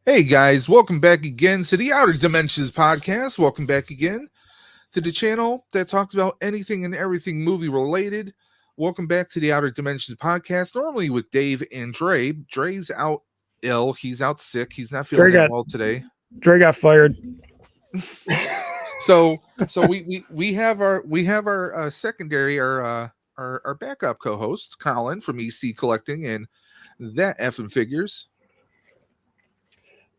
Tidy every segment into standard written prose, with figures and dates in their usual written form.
Hey guys, welcome back again to the Outer Dimensions podcast. Welcome back again to the channel that talks about anything and everything movie related. Welcome back to the Outer Dimensions podcast. Normally with Dave and Dre. Dre's out ill. He's out sick. He's not feeling that well today. Dre got fired. So we have our secondary, our backup co-host Colin from EC Collecting and That Effing Figures.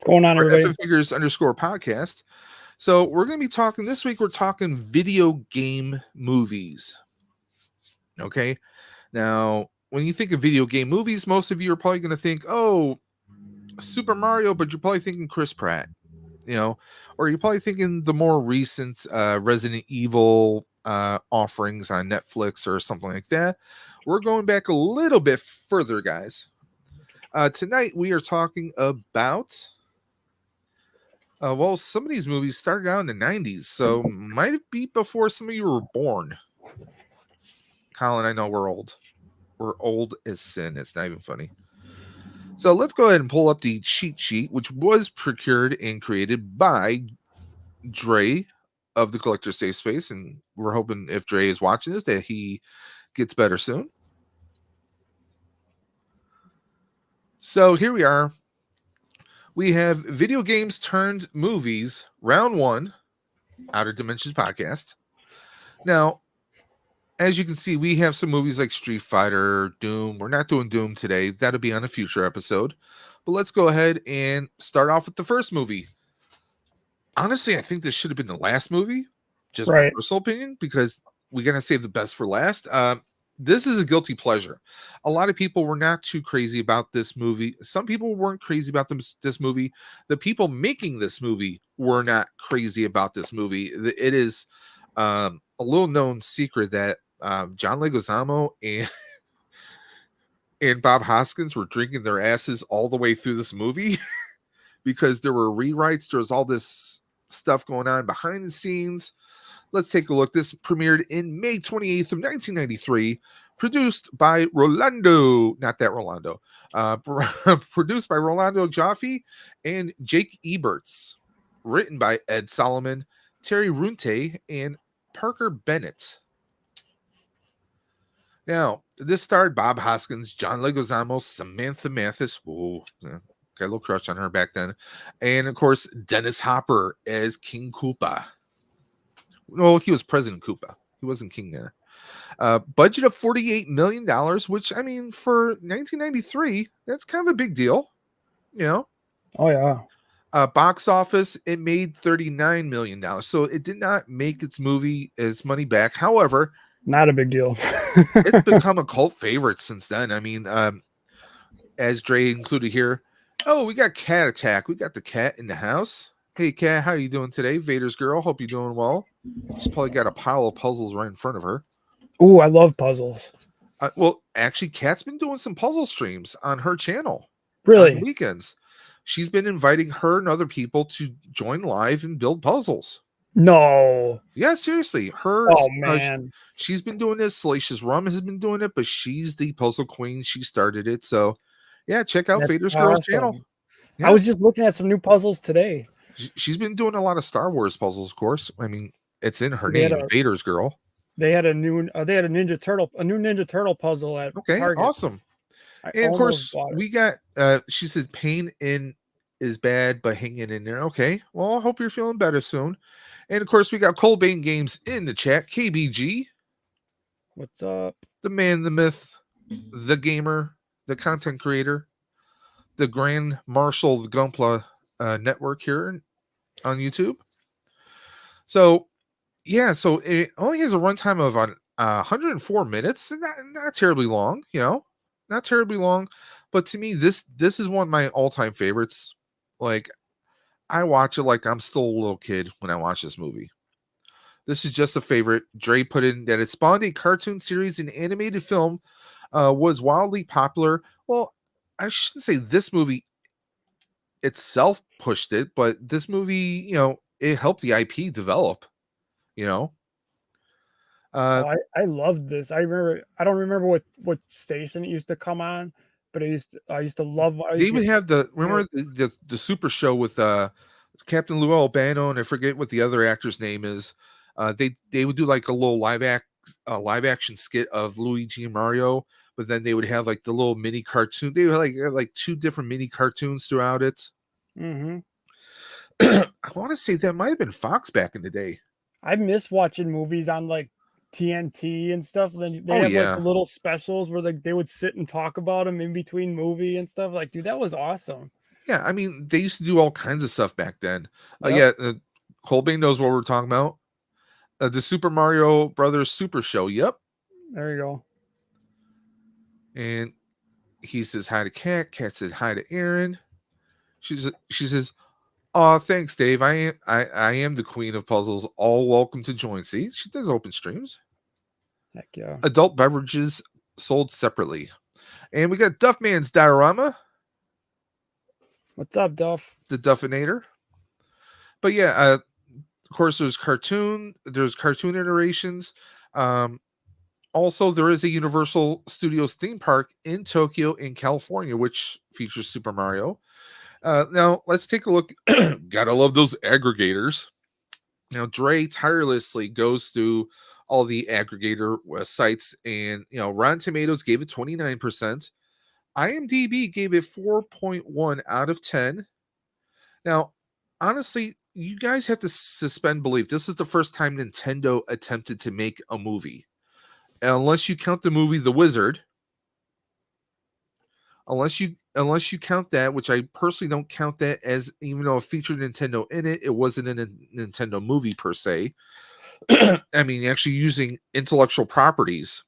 What's going on, everybody? Effing Figures _ podcast. So we're going to be talking this week. We're talking video game movies. Okay. Now, when you think of video game movies, most of you are probably going to think, oh, Super Mario, but you're probably thinking Chris Pratt, or you're probably thinking the more recent Resident Evil offerings on Netflix or something like that. We're going back a little bit further, guys. Tonight we are talking about well, some of these movies started out in the 90s, so might be before some of you were born. Colin, I know we're old. We're old as sin. It's not even funny. So let's go ahead and pull up the cheat sheet, which was procured and created by Dre of the Collector Safe Space, and we're hoping if Dre is watching this that he gets better soon. So here we are. We have video games turned movies, round 1, Outer Dimensions podcast. Now, as you can see, we have some movies like Street Fighter, Doom. We're not doing Doom today. That'll be on a future episode. But let's go ahead and start off with the first movie. Honestly, I think this should have been the last movie. Just my personal opinion, because we're going to save the best for last. This is a guilty pleasure. A lot of people were not too crazy about this movie. Some people weren't crazy about this movie. The people making this movie were not crazy about this movie. It is a little known secret that John Leguizamo and Bob Hoskins were drinking their asses all the way through this movie because there were rewrites. There was all this stuff going on behind the scenes. Let's take a look. This premiered in May 28th of 1993, produced by Rolando, not that Rolando, produced by Rolando Jaffe and Jake Eberts, written by Ed Solomon, Terry Runte, and Parker Bennett. Now, this starred Bob Hoskins, John Leguizamo, Samantha Mathis, got a little crush on her back then, and of course, Dennis Hopper as King Koopa. Well, he was President Koopa. He wasn't king there. Budget of $48 million, which, I mean, for 1993, that's kind of a big deal. Oh, yeah. Box office, it made $39 million. So it did not make its money back. However, not a big deal. It's become a cult favorite since then. I mean, as Dre included here, oh, we got Cat Attack. We got the cat in the house. Hey, Kat, how you doing today? Vader's girl, hope you're doing well. She's probably got a pile of puzzles right in front of her. Oh, I love puzzles. Well, actually, Kat's been doing some puzzle streams on her channel. Really? On weekends. She's been inviting her and other people to join live and build puzzles. No. Yeah, seriously. Man. She's been doing this. Salacious Rum has been doing it, but she's the puzzle queen. She started it. So, yeah, check out Vader's Girl's channel. Yeah. I was just looking at some new puzzles today. She's been doing a lot of Star Wars puzzles, of course. I mean, it's in her name, Vader's Girl. They had a new Ninja Turtle puzzle at Target. Awesome. And of course, we got she says pain is bad, but hanging in there. Okay. Well, I hope you're feeling better soon. And of course, we got Colbane Games in the chat. KBG. What's up? The man, the myth, the gamer, the content creator. the Grand Marshal of the Gunpla network here on YouTube. So yeah, so it only has a runtime of 104 minutes, and not terribly long, not terribly long. But to me, this is one of my all-time favorites. Like, I watch it like I'm still a little kid when I watch this movie. This is just a favorite. Dre put in that it spawned a cartoon series and animated film, was wildly popular. Well, I shouldn't say this movie itself pushed it, but this movie, it helped the IP develop, I loved this. I don't remember what station it used to come on, but I used to love. They would have remember the Super Show with Captain Lou Albano, and I forget what the other actor's name is. They would do like a little live action skit of Luigi and Mario, but then they would have like the little mini cartoon. They would have like two different mini cartoons throughout it. Mm-hmm. I want to say that might have been Fox back in the day. I miss watching movies on like TNT and stuff. Then they have like the little specials where they would sit and talk about them in between movie and stuff. Like, dude, that was awesome. Yeah, I mean, they used to do all kinds of stuff back then. Yep. Colby knows what we're talking about. The Super Mario Brothers Super Show. Yep. There you go. And he says hi to Kat. Kat says hi to Aaron. She says, "Oh, thanks, Dave. I am the queen of puzzles. All welcome to join." See, she does open streams. Heck yeah. Adult beverages sold separately. And we got Duffman's diorama. What's up, Duff? The Duffinator. But yeah, of course, there's cartoon iterations. Also, there is a Universal Studios theme park in Tokyo, in California, which features Super Mario. Now, let's take a look. Gotta love those aggregators. Now, Dre tirelessly goes through all the aggregator sites, and Rotten Tomatoes gave it 29%. IMDb gave it 4.1 out of 10. Now, honestly, you guys have to suspend belief. This is the first time Nintendo attempted to make a movie. Unless you count the movie The Wizard. Unless you count that, which I personally don't count that, as even though it featured Nintendo in it, it wasn't in a Nintendo movie per se. I mean, actually using intellectual properties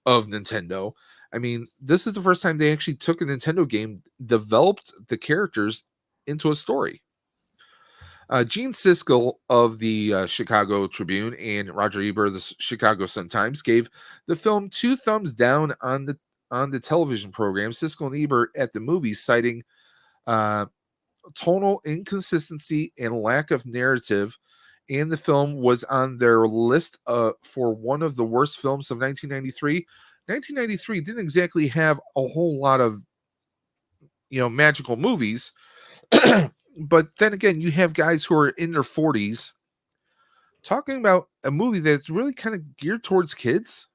of Nintendo. I mean, this is the first time they actually took a Nintendo game, developed the characters into a story. Gene Siskel of the Chicago Tribune and Roger Ebert of the Chicago Sun-Times gave the film 2 thumbs down on the television program. Siskel and Ebert at the movie, citing tonal inconsistency and lack of narrative, and the film was on their list for one of the worst films of 1993. 1993 didn't exactly have a whole lot of magical movies. But then again, you have guys who are in their 40s talking about a movie that's really kind of geared towards kids,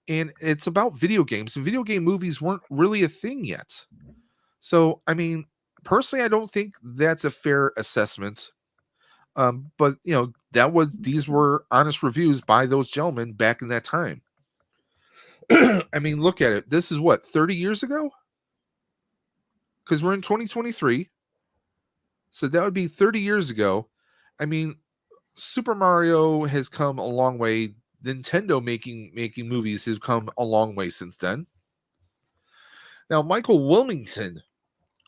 and it's about video games, and video game movies weren't really a thing yet. So, I mean, personally, I don't think that's a fair assessment. But these were honest reviews by those gentlemen back in that time. I mean, look at it. This is what, 30 years ago? Because we're in 2023. So that would be 30 years ago. I mean, Super Mario has come a long way. Nintendo making movies has come a long way since then. Now, Michael Wilmington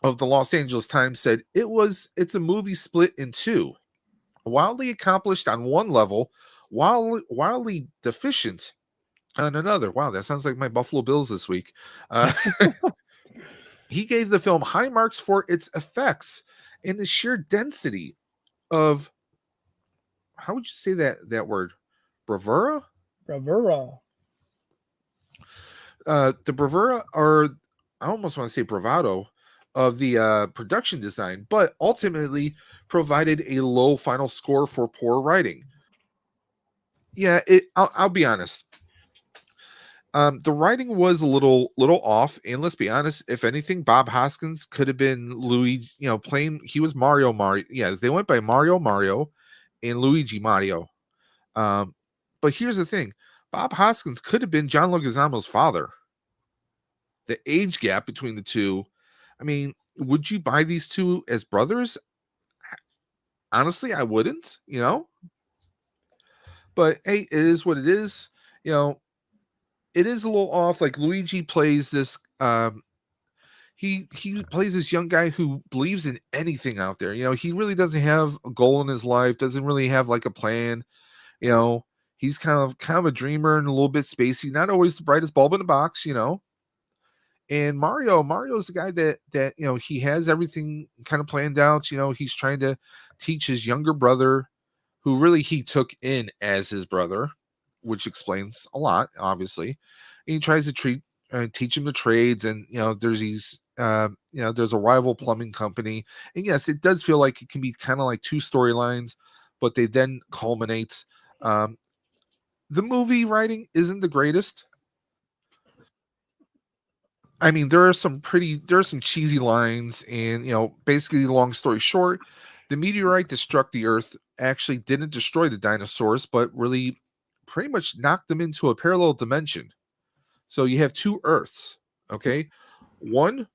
of the Los Angeles Times said it's a movie split in two. Wildly accomplished on one level, wildly deficient on another. Wow, that sounds like my Buffalo Bills this week. He gave the film high marks for its effects and the sheer density of, how would you say that word? Bravura? Bravura. The bravura, or I almost want to say bravado, of the production design, but ultimately provided a low final score for poor writing. Yeah, I'll be honest. The writing was a little off, and let's be honest, if anything, Bob Hoskins could have been Luigi, playing, he was Mario. Yeah, they went by Mario and Luigi Mario. But here's the thing, Bob Hoskins could have been John Leguizamo's father. The age gap between the two, I mean, would you buy these two as brothers? Honestly, I wouldn't, but hey, it is what it is. You know, it is a little off. Like Luigi plays this he plays this young guy who believes in anything out there. He really doesn't have a goal in his life, doesn't really have like a plan. You know, he's kind of a dreamer and a little bit spacey, not always the brightest bulb in the box. And Mario's the guy that he has everything kind of planned out. He's trying to teach his younger brother, who really he took in as his brother, which explains a lot, obviously. And he tries to teach him the trades, and there's these there's a rival plumbing company, and yes, it does feel like it can be kind of like two storylines, but they then culminate. The movie writing isn't the greatest. I mean, there are some cheesy lines, and basically, long story short, the meteorite that struck the Earth actually didn't destroy the dinosaurs, but really pretty much knocked them into a parallel dimension. So you have two Earths, okay? One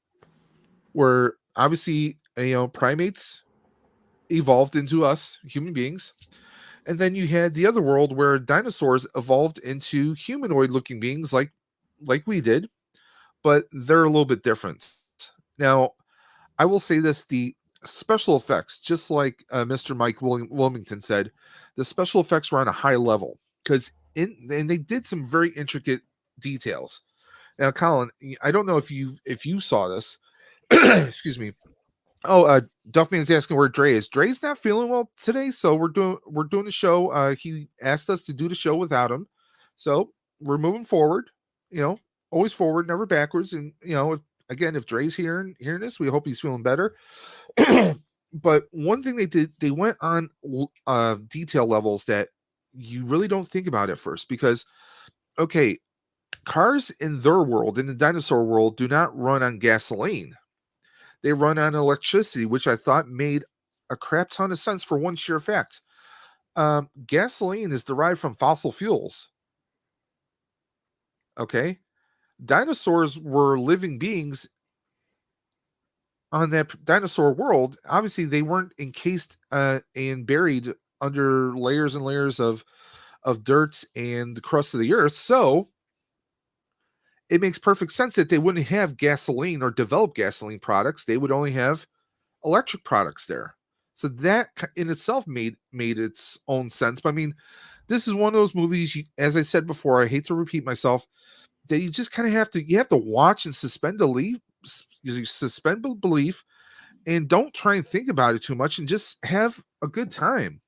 where obviously primates evolved into us human beings, and then you had the other world where dinosaurs evolved into humanoid-looking beings like we did, but they're a little bit different. Now, I will say this: the special effects, just like Mr. Mike Wilmington said, the special effects were on a high level and they did some very intricate details. Now, Colin, I don't know if you saw this. Excuse me. Oh, Duffman's asking where Dre is. Dre's not feeling well today, so we're doing the show. He asked us to do the show without him, so we're moving forward. Always forward, never backwards. And if Dre's hearing this, we hope he's feeling better. But one thing they did, they went on detail levels that you really don't think about at first, because okay, cars in their world, in the dinosaur world, do not run on gasoline. They run on electricity, which I thought made a crap ton of sense for one sheer fact. Gasoline is derived from fossil fuels. Okay. Dinosaurs were living beings on that dinosaur world. Obviously, they weren't encased and buried under layers and layers of dirt and the crust of the earth. So it makes perfect sense that they wouldn't have gasoline or develop gasoline products. They would only have electric products there. So that in itself made its own sense. But I mean, this is one of those movies, as I said before, I hate to repeat myself, that you just kind of have to watch and suspend belief, and don't try and think about it too much, and just have a good time.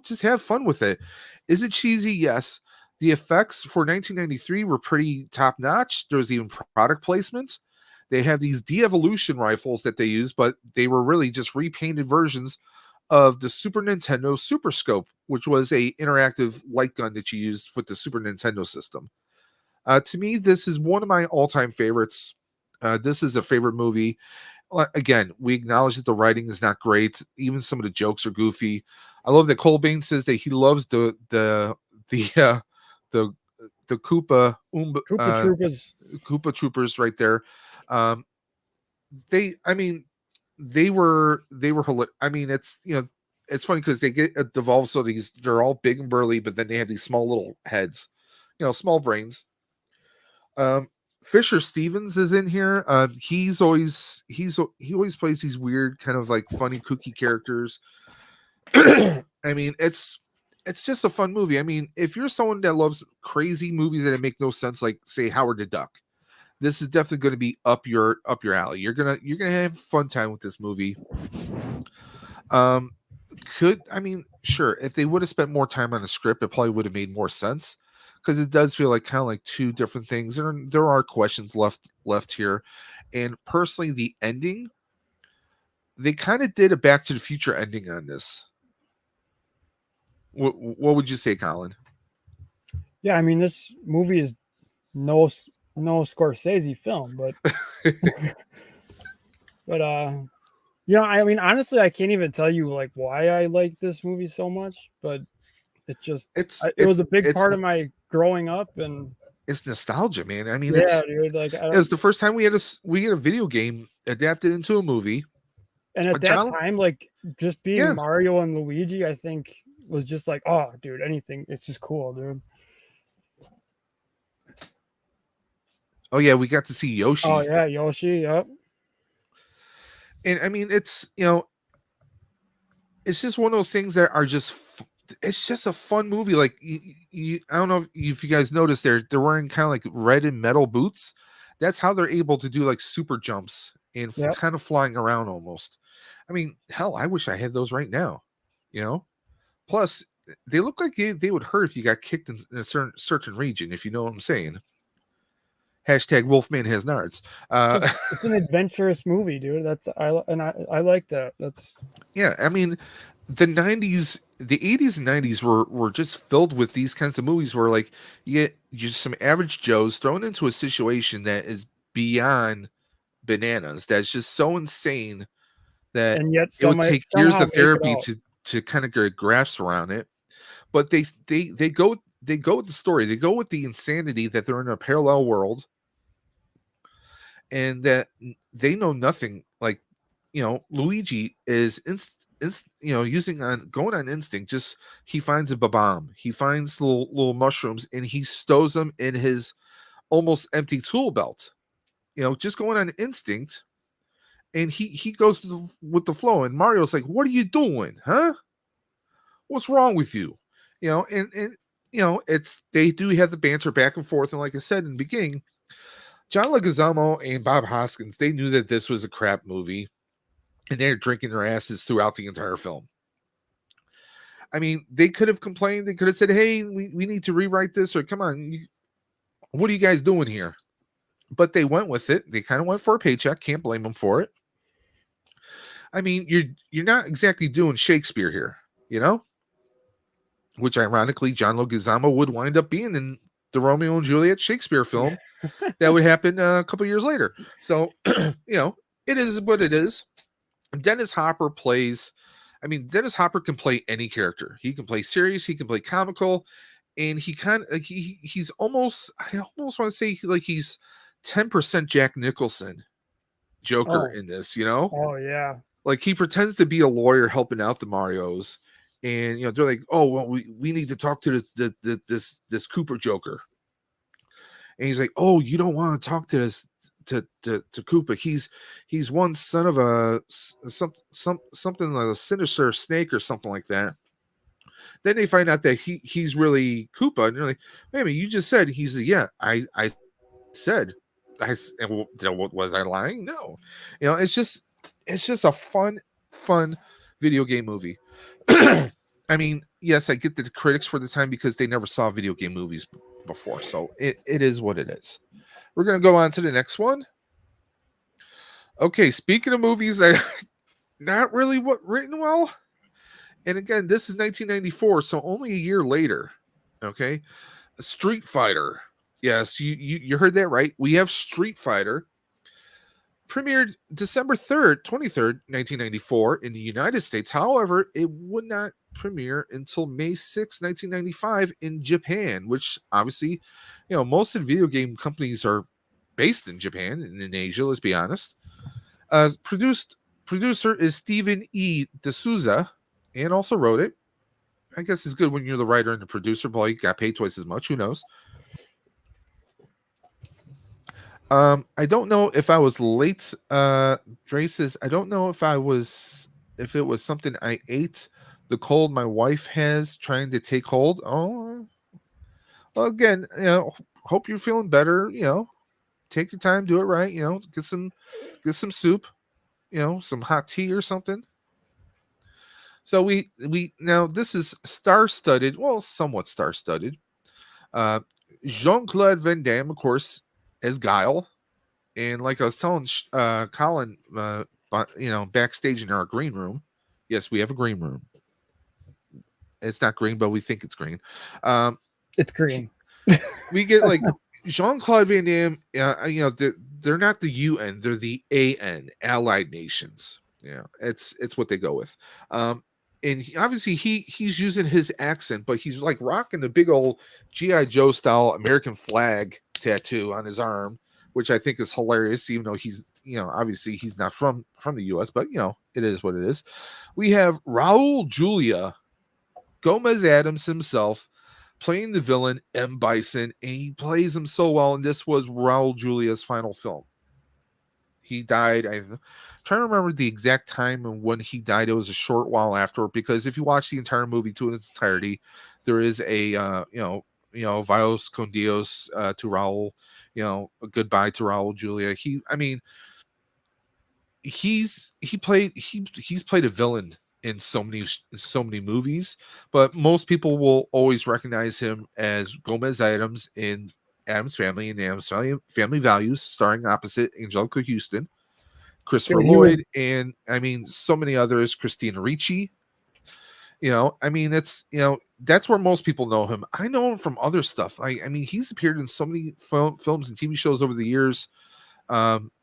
Just have fun with it. Is it cheesy? Yes. The effects for 1993 were pretty top notch. There was even product placements. They have these de-evolution rifles that they use, but they were really just repainted versions of the Super Nintendo Super Scope, which was a interactive light gun that you used with the Super Nintendo system. To me, this is one of my all-time favorites. This is a favorite movie. Again, we acknowledge that the writing is not great. Even some of the jokes are goofy. I love that Cole Bain says that he loves the Koopa Troopers. Koopa Troopers right there. They were I mean, it's funny because they get devolved, so they're all big and burly, but then they have these small little heads, small brains. Fisher Stevens is in here. He always plays these weird kind of like funny kooky characters. I mean, it's just a fun movie. I mean, if you're someone that loves crazy movies that make no sense, like say Howard the Duck, this is definitely going to be up your alley. You're gonna have a fun time with this movie. Sure, if they would have spent more time on the script, it probably would have made more sense, because it does feel like kind of like two different things. There are questions left here, and personally, the ending, they kind of did a Back to the Future ending on this. What would you say, Colin? Yeah, I mean, this movie is no Scorsese film, but but I mean, honestly, I can't even tell you like why I like this movie so much, but it was a big part of my growing up, and it's nostalgia, man. I mean, Yeah, dude. Like, it was the first time we had a video game adapted into a movie. and at that John, time, like, just being yeah. Mario and Luigi, I think was just like, oh, dude, anything. It's just cool, dude. Oh yeah, we got to see Oh Yoshi, yeah, Yoshi. Yep. and I mean, it's just one of those things that are just. It's just a fun movie. Like I don't know if you guys noticed, they're wearing kind of like red and metal boots. That's how they're able to do like super jumps and Yep. kind of flying around almost. I mean, hell, I wish I had those right now. You know. Plus, they look like they would hurt if you got kicked in a certain region. If you know what I'm saying. Hashtag Wolfman has nards. It's an adventurous movie, dude. I like that. That's Yeah, I mean, the 80s and 90s were just filled with these kinds of movies where like you get just some average Joes thrown into a situation that is beyond bananas. That's just so insane that and yet it would take years somehow of make it therapy out. to kind of get grasp around it. But they go with the story. They go with the insanity that they're in a parallel world and that they know nothing. Like, Luigi is using on going on instinct. Just he finds a bomb, he finds little mushrooms, and he stows them in his almost empty tool belt. Just going on instinct, and he goes with the flow. And Mario's like, "What are you doing, huh? What's wrong with you?" It's they do have the banter back and forth, and like I said in the beginning, John Leguizamo and Bob Hoskins, they knew that this was a crap movie, and they're drinking their asses throughout the entire film. I mean, they could have complained. They could have said, "Hey, we need to rewrite this," or "Come on, what are you guys doing here?" But they went with it. They kind of went for a paycheck. Can't blame them for it. I mean, you're not exactly doing Shakespeare here, you know. Which ironically, John Leguizamo would wind up being in the Romeo and Juliet Shakespeare film that would happen a couple years later. So, it is what it is. Dennis Hopper plays. I mean, Dennis Hopper can play any character. He can play serious. He can play comical, and he kind of he's almost. I almost want to say like he's 10% Jack Nicholson Joker Oh, in this. oh yeah. Like he pretends to be a lawyer helping out the Marios, and they're like, "Oh well, we need to talk to this Cooper Joker," and he's like, "Oh, you don't want to talk to this to Koopa. He's one son of a something like a sinister snake or something like that." Then they find out that he's really Koopa, and they're like, "Wait a minute, you just said he's yeah." I said, was I lying? No, it's just a fun video game movie. I mean, yes, I get the critics for the time because they never saw video game movies before, so it is what it is. We're gonna go on to the next one. Okay, speaking of movies that are not really written well, and again, this is 1994, so only a year later. Okay, Street Fighter. Yes, you heard that right. We have Street Fighter. Premiered December 23rd, 1994 in the United States. However, it would not premiere until May 6, 1995 in Japan, which obviously, most of the video game companies are based in Japan and in Asia, let's be honest. Producer is Stephen E. D'Souza and also wrote it. I guess it's good when you're the writer and the producer, but you got paid twice as much. Who knows? I don't know if I was late. Dre says, I don't know if it was something I ate. The cold my wife has trying to take hold. Oh, well, again, hope you're feeling better. Take your time, do it right. Get some soup. Some hot tea or something. So we now this is star-studded. Well, somewhat star-studded. Jean-Claude Van Damme, of course, as Guile. And like I was telling Colin, backstage in our green room. Yes, we have a green room. It's not green, but we think it's green. It's green. We get like Jean-Claude Van Damme. They're not the UN; they're the AN, Allied Nations. Yeah, it's what they go with. And obviously he's using his accent, but he's like rocking the big old GI Joe style American flag tattoo on his arm, which I think is hilarious, even though he's, obviously he's not from the US, but it is what it is. We have Raul Julia, Gomez Adams himself, playing the villain M. Bison, and he plays him so well, and this was Raul Julia's final film. He died, I'm trying to remember the exact time and when he died. It was a short while after, because if you watch the entire movie to its entirety, there is a Vios con Dios to Raul, a goodbye to Raul Julia. He's played a villain in so many movies, but most people will always recognize him as Gomez Adams in Adam's Family and Adam's Family Values, starring opposite Angelica Houston, Christopher Lloyd, and so many others, Christina Ricci. That's where most people know him. I know him from other stuff. He's appeared in so many films and TV shows over the years.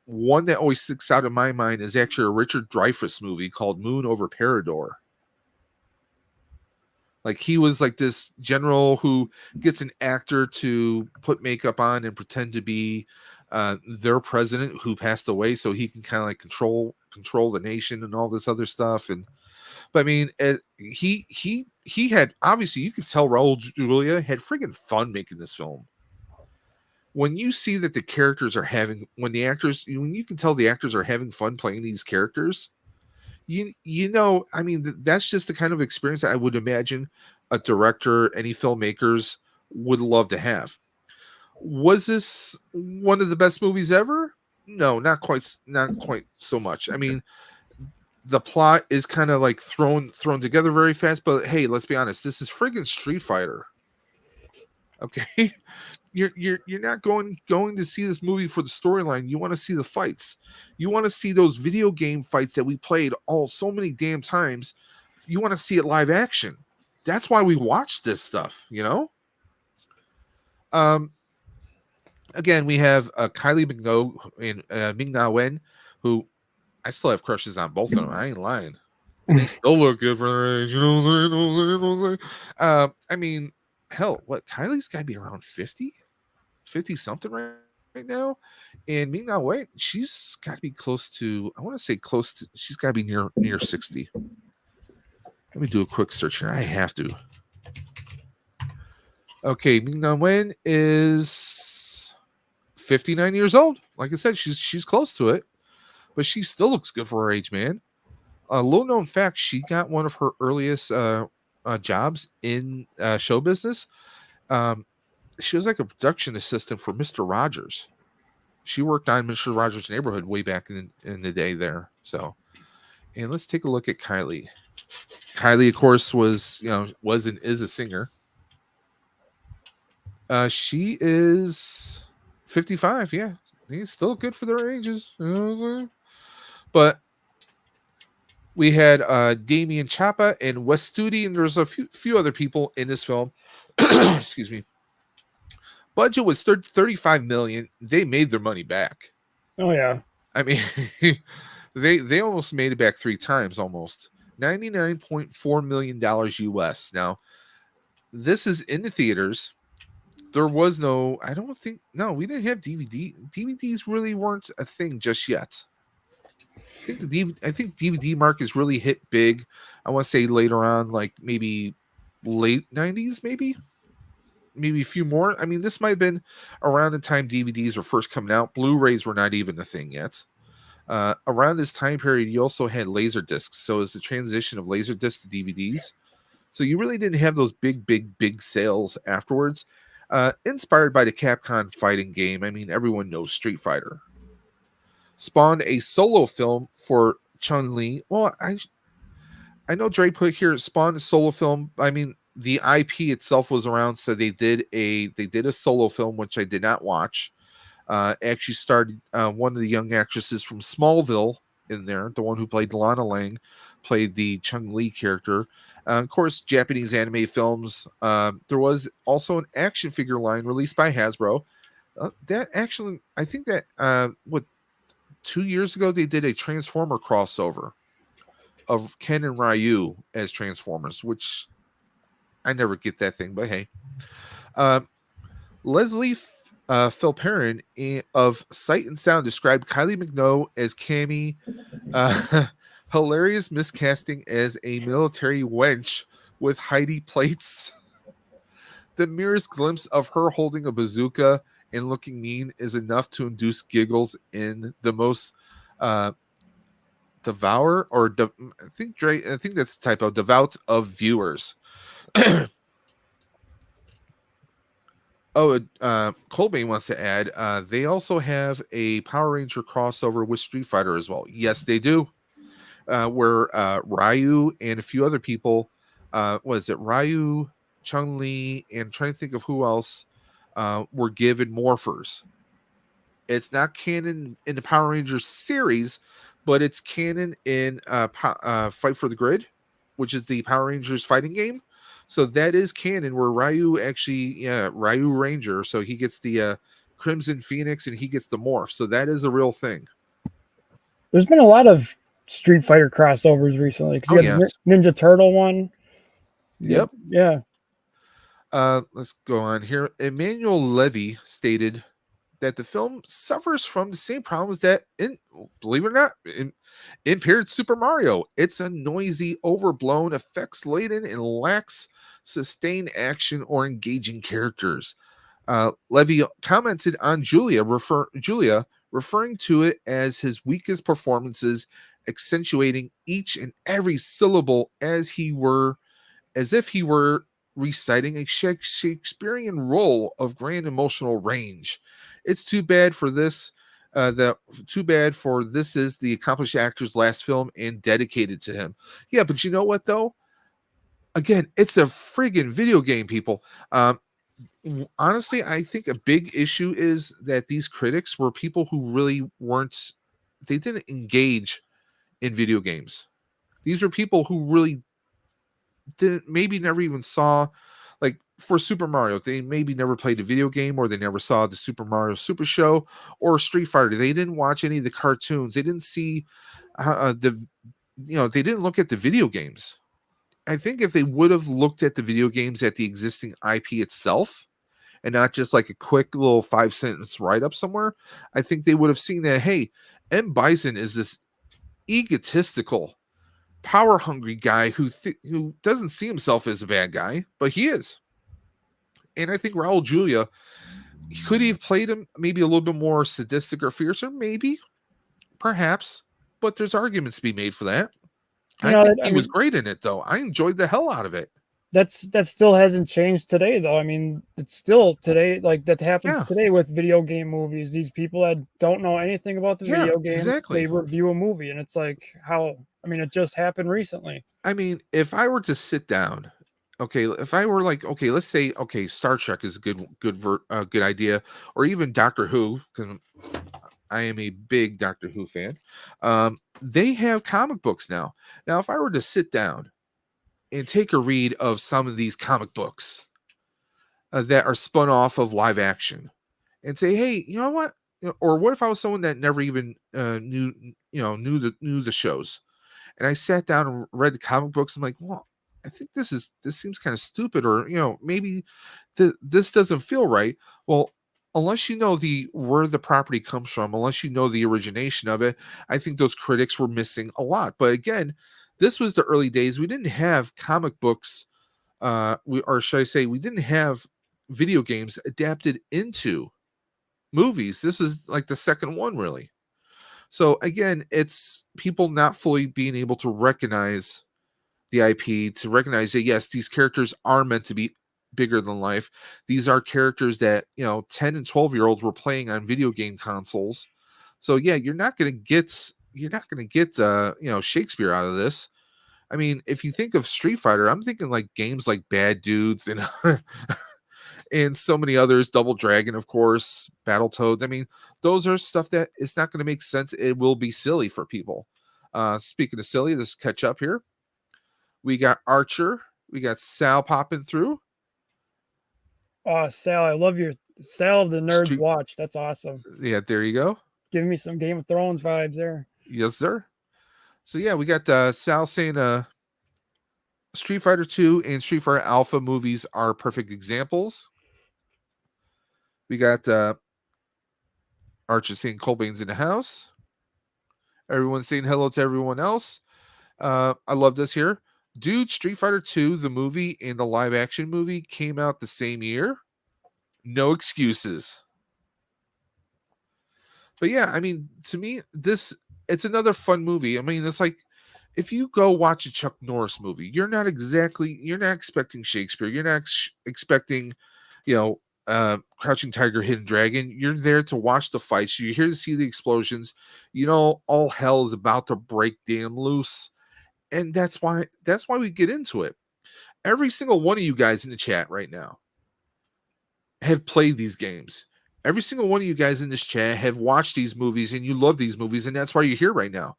One that always sticks out in my mind is actually a Richard Dreyfuss movie called Moon Over Parador. Like, he was like this general who gets an actor to put makeup on and pretend to be their president who passed away, so he can kind of like control the nation and all this other stuff. But he had, obviously you could tell Raul Julia had friggin' fun making this film. When you see that the characters are when you can tell the actors are having fun playing these characters, that's just the kind of experience that I would imagine a director, any filmmakers would love to have. Was this one of the best movies ever? No, not quite so much. The plot is kind of like thrown together very fast, but hey, let's be honest, this is friggin' Street Fighter. Okay. You're not going to see this movie for the storyline. You want to see the fights. You want to see those video game fights that we played so many damn times. You want to see it live action. That's why we watch this stuff, Again, we have Kylie Minogue and Ming-Na Wen, who I still have crushes on both of them. I ain't lying. They still look good for their age. Hell, what, Kylie's got to be around 50 something right now, and Ming-Na Wen, she's got to be close to, I want to say close to, she's got to be near 60. Let me do a quick search here. I have to. Okay, Ming-Na Wen is 59 years old. Like I said, she's close to it, but she still looks good for her age, man. A little known fact: she got one of her earliest jobs in show business. She was like a production assistant for Mr. Rogers. She worked on Mr. Rogers' Neighborhood way back in the day there. So, and let's take a look at Kylie. Kylie, of course, was and is a singer. She is 55. Yeah, he's still good for their ages. But we had Damien Chapa and Wes Studi, and there's a few other people in this film. Excuse me. Budget was 35 million. They made their money back. Oh yeah. They almost made it back 3 times, almost. $99.4 million US. Now, this is in the theaters. There was no, we didn't have DVD. DVDs really weren't a thing just yet. I think DVD market really hit big. I want to say later on, like maybe late 90s, maybe a few more. This might have been around the time DVDs were first coming out. Blu-rays were not even a thing yet. Around this time period, you also had laser discs. So it's the transition of laser discs to DVDs. So you really didn't have those big sales afterwards. Inspired by the Capcom fighting game, everyone knows Street Fighter. Spawned a solo film for Chun-Li. Well, I know Dre put here spawned a solo film. The IP itself was around, so they did a solo film, which I did not watch. Actually started one of the young actresses from Smallville in there. The one who played Lana Lang played the Chun-Li character. Of course, Japanese anime films. There was also an action figure line released by Hasbro. That actually, I think that 2 years ago they did a Transformer crossover of Ken and Ryu as Transformers, which I never get that thing, but hey. Leslie Phil Perrin of Sight and Sound described Kylie Minogue as Cammy, uh, hilarious miscasting as a military wench with Heidi plates. The merest glimpse of her holding a bazooka and looking mean is enough to induce giggles in the most uh, devour or I think that's the typo, devout of viewers. Oh, Colbane wants to add, they also have a Power Ranger crossover with Street Fighter as well. Yes, they do. Where Ryu and a few other people, was it Ryu, Chun Li, and I'm trying to think of who else, were given morphers. It's not canon in the Power Rangers series, but it's canon in Fight for the Grid, which is the Power Rangers fighting game. So that is canon where Ryu actually, yeah, Ryu Ranger. So he gets the Crimson Phoenix and he gets the morph. So that is a real thing. There's been a lot of Street Fighter crossovers recently because you had the Ninja Turtle one. Yep. Yeah. Let's go on here. Emmanuel Levy stated that the film suffers from the same problems that, believe it or not, impaired Super Mario. It's a noisy, overblown, effects laden, and lacks sustained action or engaging characters. Levy commented on Julia, referring to it as his weakest performances, accentuating each and every syllable as if he were reciting a Shakespearean role of grand emotional range. It's too bad for this. Too bad for this is the accomplished actor's last film and dedicated to him. Yeah, but you know what though? Again, it's a friggin' video game, people. Honestly, I think a big issue is that these critics were people who really weren't. They didn't engage in video games. These were people who really didn't, maybe never even saw, like for Super Mario, they maybe never played a video game or they never saw the Super Mario Super Show or Street Fighter. They didn't watch any of the cartoons. They didn't see they didn't look at the video games. I think if they would have looked at the video games at the existing IP itself and not just like a quick little 5 sentence write up somewhere, I think they would have seen that, hey, M. Bison is this egotistical, power hungry guy who doesn't see himself as a bad guy, but he is. And I think Raul Julia, could he have played him maybe a little bit more sadistic or fiercer? Maybe, perhaps, but there's arguments to be made for that. I think he was great in it, though. I enjoyed the hell out of it. That still hasn't changed today, though. I mean, it's still today, like that happens today with video game movies. These people that don't know anything about the video game, they review a movie, and it's like it just happened recently. I mean, if I were to sit down, okay, if I were like, okay, let's say, okay, Star Trek is a good idea, or even Doctor Who, because I am a big Doctor Who fan. They have comic books now. Now, if I were to sit down and take a read of some of these comic books that are spun off of live action and say, hey, you know what? Or what if I was someone that never even knew the shows, and I sat down and read the comic books. I'm like, well, I think this seems kind of stupid, or maybe this doesn't feel right. Well, unless you know where the property comes from, unless you know the origination of it, I think those critics were missing a lot. But again, this was the early days. We didn't have comic books, or should I say, we didn't have video games adapted into movies. This is like the second one, really. So again, it's people not fully being able to recognize the IP, to recognize that yes, these characters are meant to be bigger than life. These are characters that 10 and 12-year-olds were playing on video game consoles. So yeah, you're not going to get Shakespeare out of this. I mean, if you think of Street Fighter, I'm thinking like games like Bad Dudes and and so many others, Double Dragon, of course, Battletoads. I mean, those are stuff that it's not going to make sense. It will be silly for people. Speaking of silly, let's catch up here. We got Archer. We got Sal popping through. Oh, Sal, I love your Sal of the Nerds watch. That's awesome. Yeah, there you go. Giving me some Game of Thrones vibes there. Yes, sir. So yeah, we got Sal saying Street Fighter 2 and Street Fighter Alpha movies are perfect examples. We got Archer saying Colbane's in the house. Everyone's saying hello to everyone else. I love this here. Dude, Street Fighter 2, the movie and the live action movie came out the same year. No excuses. But yeah, I mean, to me, it's another fun movie. I mean, it's like if you go watch a Chuck Norris movie, you're not expecting Shakespeare. You're not expecting, Crouching Tiger, Hidden Dragon. You're there to watch the fights. You're here to see the explosions. All hell is about to break damn loose, and that's why we get into it. Every single one of you guys in the chat right now have played these games. Every single one of you guys in this chat have watched these movies, and you love these movies, and that's why you're here right now.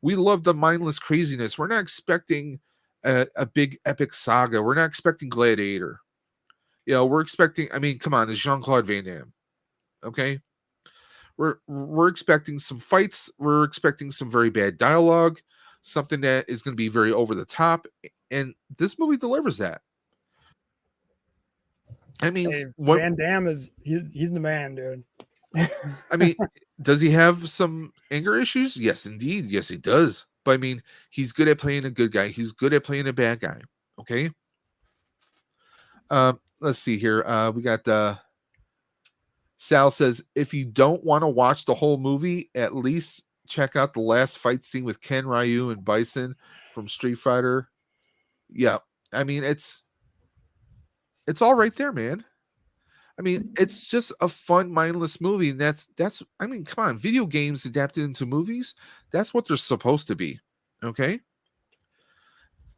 We love the mindless craziness. We're not expecting a big epic saga. We're not expecting Gladiator. We're expecting. I mean, come on, it's Jean-Claude Van Damme. Okay, we're expecting some fights. We're expecting some very bad dialogue, something that is going to be very over the top, and this movie delivers that. I mean, Van Damme he's the man, dude. I mean, does he have some anger issues? Yes, indeed. Yes, he does. But I mean, he's good at playing a good guy. He's good at playing a bad guy. Okay. Let's see here. We got Sal says, if you don't want to watch the whole movie, at least check out the last fight scene with Ken, Ryu, and Bison from Street Fighter. Yeah. I mean, it's all right there, man. I mean, it's just a fun, mindless movie, and that's. I mean, come on, video games adapted into movies. That's what they're supposed to be, okay?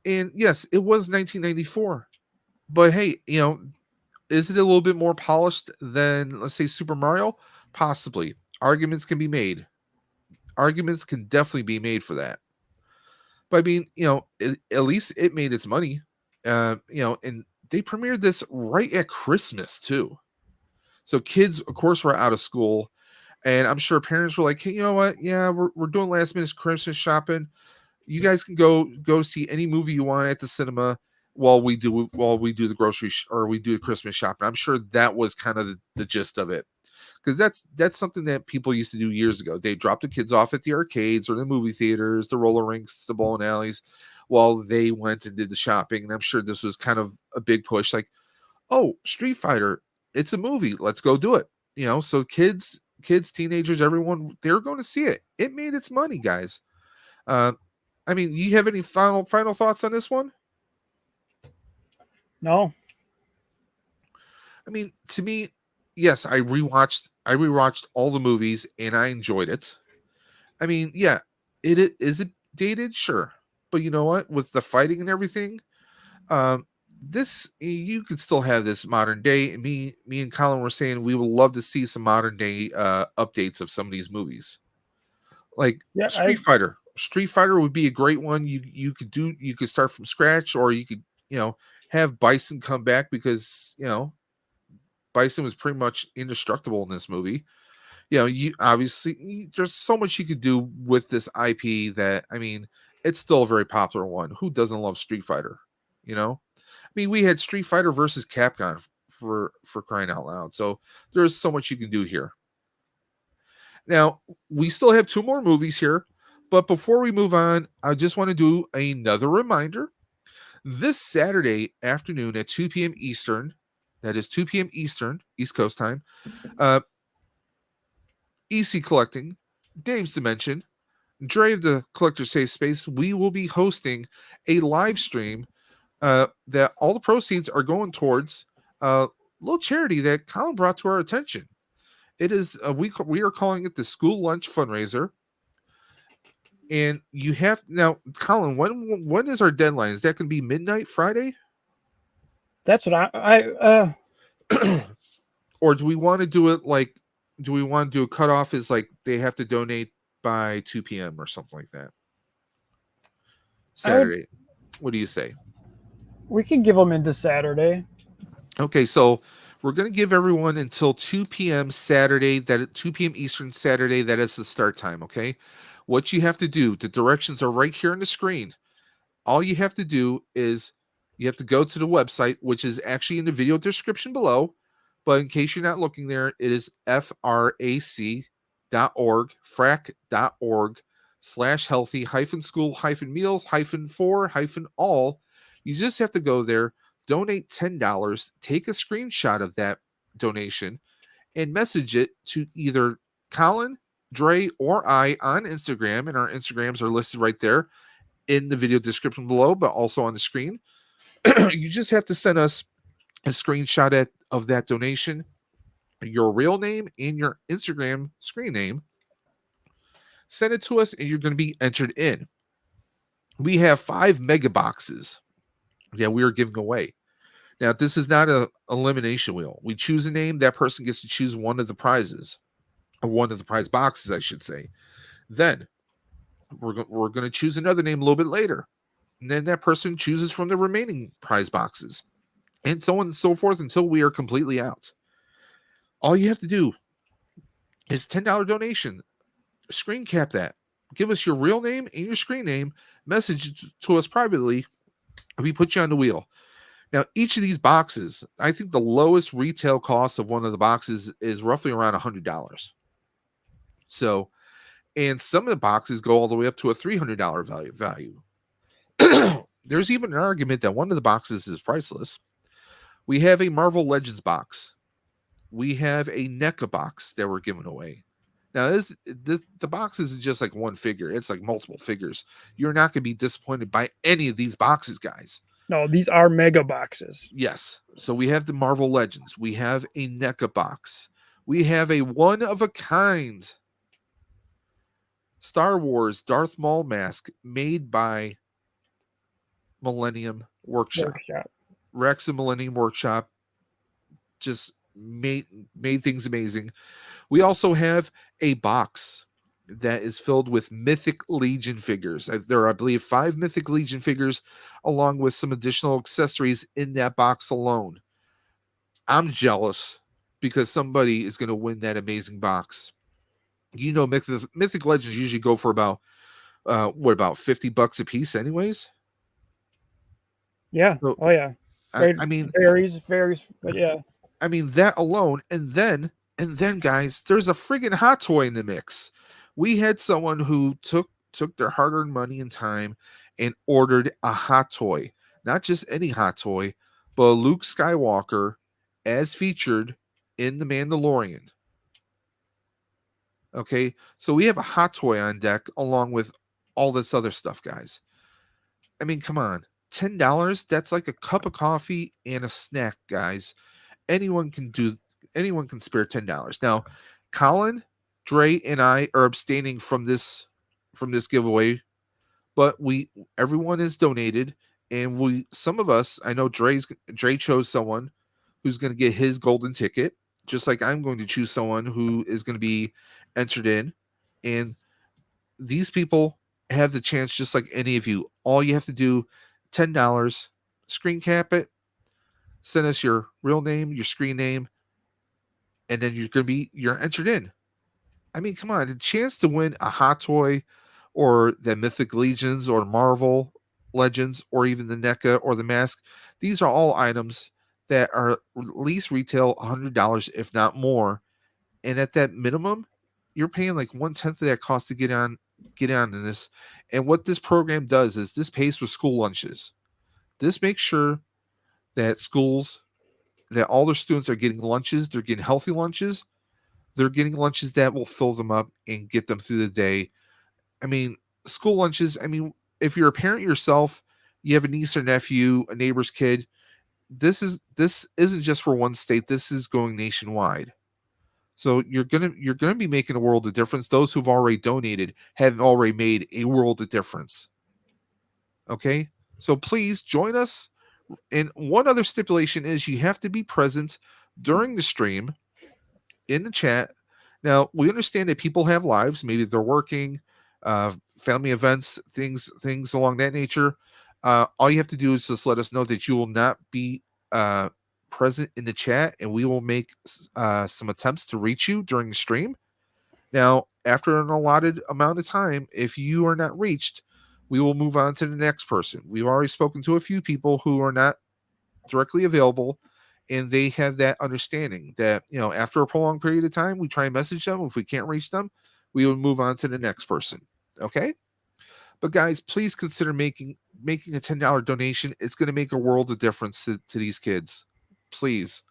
And yes, it was 1994, but hey, is it a little bit more polished than, let's say, Super Mario? Possibly. Arguments can be made. Arguments can definitely be made for that. But I mean, at least it made its money. And they premiered this right at Christmas too. So kids, of course, were out of school, and I'm sure parents were like, "Hey, you know what? Yeah, we're doing last minute Christmas shopping. You guys can go see any movie you want at the cinema while we do the grocery or we do the Christmas shopping." I'm sure that was kind of the gist of it, because that's something that people used to do years ago. They dropped the kids off at the arcades or the movie theaters, the roller rinks, the bowling alleys, while they went and did the shopping. And I'm sure this was kind of a big push, like, "Oh, Street Fighter. It's a movie. Let's go do it." So kids, teenagers, everyone, they're going to see it. It made its money, guys. I mean, you have any final thoughts on this one? No. I mean, to me, yes, I rewatched all the movies and I enjoyed it. I mean, yeah, is it dated? Sure. But you know what? With the fighting and everything, this, you could still have this modern day. Me and Colin were saying we would love to see some modern day updates of some of these movies, like Street Fighter. Street Fighter would be a great one. You could start from scratch, or you could have Bison come back, because Bison was pretty much indestructible in this movie. You obviously, there's so much you could do with this IP that, I mean, it's still a very popular one. Who doesn't love Street Fighter? I mean, we had Street Fighter versus Capcom for crying out loud. So there's so much you can do here. Now, we still have 2 more movies here, but before we move on, I just want to do another reminder. This Saturday afternoon at 2 p.m. Eastern, that is 2 p.m. Eastern, East Coast time, EC Collecting, Dave's Dimension, Dre of the Collector Safe Space, we will be hosting a live stream that all the proceeds are going towards a little charity that Colin brought to our attention. It is we are calling it the School Lunch Fundraiser. And you have now, Colin, when is our deadline? Is that going to be midnight Friday? That's what I or do we want to do it like, do we want to do a cutoff is like they have to donate by 2 p.m. or something like that? Saturday. What do you say? We can give them into Saturday. Okay, so we're going to give everyone until 2 p.m. Saturday, that at 2 p.m. Eastern Saturday, that is the start time, okay? What you have to do, the directions are right here on the screen. All you have to do is you have to go to the website, which is actually in the video description below. But in case you're not looking there, it is frac.org, frac.org/healthy -school-meals-for-all. You just have to go there, donate $10, take a screenshot of that donation, and message it to either Colin, Dre, or I on Instagram. And our Instagrams are listed right there in the video description below, but also on the screen. You just have to send us a screenshot of that donation, your real name, and your Instagram screen name. Send it to us, and you're going to be entered in. We have 5 mega boxes that we are giving away. Now, this is not an elimination wheel. We choose a name. That person gets to choose one of the prizes, or one of the prize boxes, I should say. Then we're going to choose another name a little bit later. And then that person chooses from the remaining prize boxes, and so on and so forth until we are completely out. All you have to do is $10 donation. Screen cap that. Give us your real name and your screen name. Message to us privately. We put you on the wheel. Now, each of these boxes, I think the lowest retail cost of one of the boxes is roughly around $100. So, and some of the boxes go all the way up to a $300 value. There's even an argument that one of the boxes is priceless. We have a Marvel Legends box. We have a NECA box that we're giving away. Now, the box isn't just like one figure. It's like multiple figures. You're not going to be disappointed by any of these boxes, guys. No, these are mega boxes. Yes. So we have the Marvel Legends. We have a NECA box. We have a one-of-a-kind Star Wars Darth Maul mask made by Millennium Workshop. Rex and Millennium Workshop just made things amazing. We also have a box that is filled with Mythic Legion figures. There are, I believe, 5 Mythic Legion figures, along with some additional accessories in that box alone. I'm jealous because somebody is going to win that amazing box. You know, Mythic Legends usually go for about about $50 a piece, anyways. Yeah. So, oh yeah. I mean, varies, but yeah. I mean that alone, and then guys, there's a friggin' hot toy in the mix. We had someone who took their hard-earned money and time and ordered a hot toy. Not just any hot toy, but Luke Skywalker as featured in The Mandalorian. Okay, so we have a hot toy on deck along with all this other stuff, guys. I mean, come on. $10, that's like a cup of coffee and a snack, guys. Anyone can spare $10. Now, Colin, Dre, and I are abstaining from this giveaway, but everyone is donated, and some of us, I know Dre chose someone who's going to get his golden ticket, just like I'm going to choose someone who is going to be entered in, and these people have the chance just like any of you. All you have to do, $10, screen cap it, send us your real name, your screen name, and then you're entered in. I mean, come on, the chance to win a hot toy or the Mythic Legions or Marvel Legends or even the NECA or the mask, these are all items that are at least retail $100, if not more. And at that minimum, you're paying like 1/10 of that cost to get on in this. And what this program does is this pays for school lunches. This makes sure that that all their students are getting lunches. They're getting healthy lunches. They're getting lunches that will fill them up and get them through the day. I mean, school lunches, I mean, if you're a parent yourself, you have a niece or nephew, a neighbor's kid, this isn't just for one state. This is going nationwide. So you're gonna be making a world of difference. Those who've already donated have already made a world of difference. Okay? So please join us. And one other stipulation is you have to be present during the stream in the chat. Now, we understand that people have lives. Maybe they're working, family events, things along that nature. All you have to do is just let us know that you will not be present in the chat, and we will make some attempts to reach you during the stream. Now, after an allotted amount of time, if you are not reached, we will move on to the next person. We've already spoken to a few people who are not directly available, and they have that understanding that, after a prolonged period of time, we try and message them. If we can't reach them, we will move on to the next person. Okay. But guys, please consider making a $10 donation. It's going to make a world of difference to these kids. Please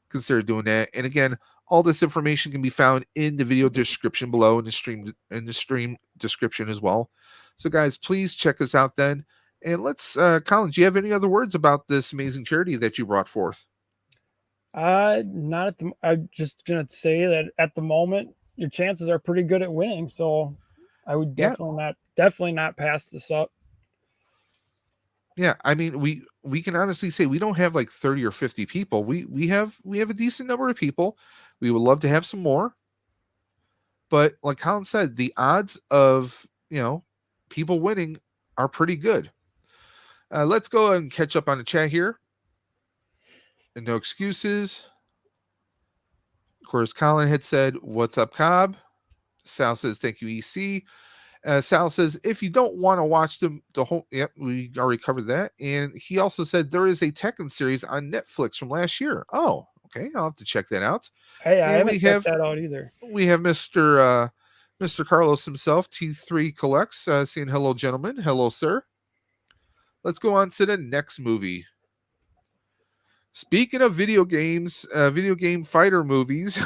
consider doing that. And again, all this information can be found in the video description below, in the stream description as well. So guys, please check us out then. And let's, Colin, do you have any other words about this amazing charity that you brought forth? Not at the. I'm just gonna say that at the moment, your chances are pretty good at winning. So, I would definitely not pass this up. Yeah, I mean, we can honestly say we don't have like 30 or 50 people. We have a decent number of people. We would love to have some more. But like Colin said, the odds of, people winning are pretty good. Let's go and catch up on the chat here. And no excuses. Of course, Colin had said, "What's up, Cobb?" Sal says, "Thank you, EC." Sal says, "If you don't want to watch the whole," yep, we already covered that. And he also said there is a Tekken series on Netflix from last year. Oh, okay, I'll have to check that out. Hey, I haven't checked that out either. We have Mr. Carlos himself, T3 Collects, saying, "Hello, gentlemen. Hello, sir." Let's go on to the next movie. Speaking of video games, video game fighter movies,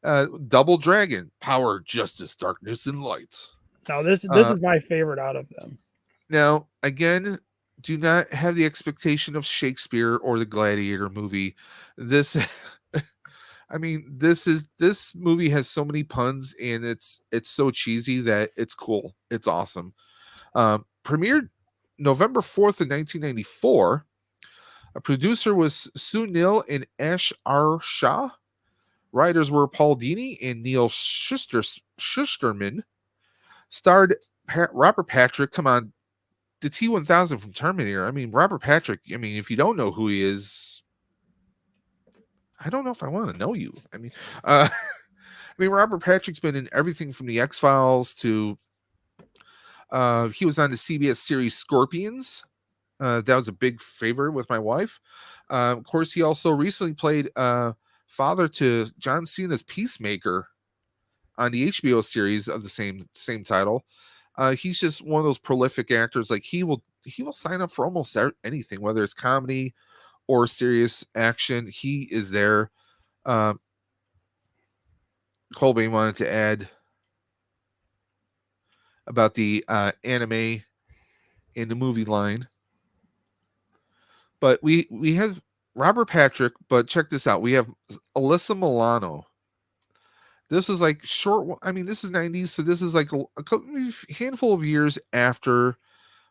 Double Dragon, Power, Justice, Darkness, and Light. Now this is my favorite out of them. Now, again, do not have the expectation of Shakespeare or the Gladiator movie. This, I mean, this movie has so many puns, and it's so cheesy that it's cool. It's awesome. Premiered November 4th of 1994. A producer was Sunil and Ash R. Shah. Writers were Paul Dini and Neil Shusterman. Starred Robert Patrick. Come on, the T-1000 from Terminator. I mean, Robert Patrick. I mean, if you don't know who he is, I don't know if I want to know you. I mean, Robert Patrick's been in everything from the X-Files to he was on the CBS series Scorpions. That was a big favorite with my wife. Of course, he also recently played father to John Cena's Peacemaker on the HBO series of the same title. He's just one of those prolific actors. Like he will sign up for almost anything, whether it's comedy or serious action. He is there. Colby wanted to add about the anime in the movie line. But we have Robert Patrick, but check this out. We have Alyssa Milano. This is like short. I mean, this is 90s, so this is like a handful of years after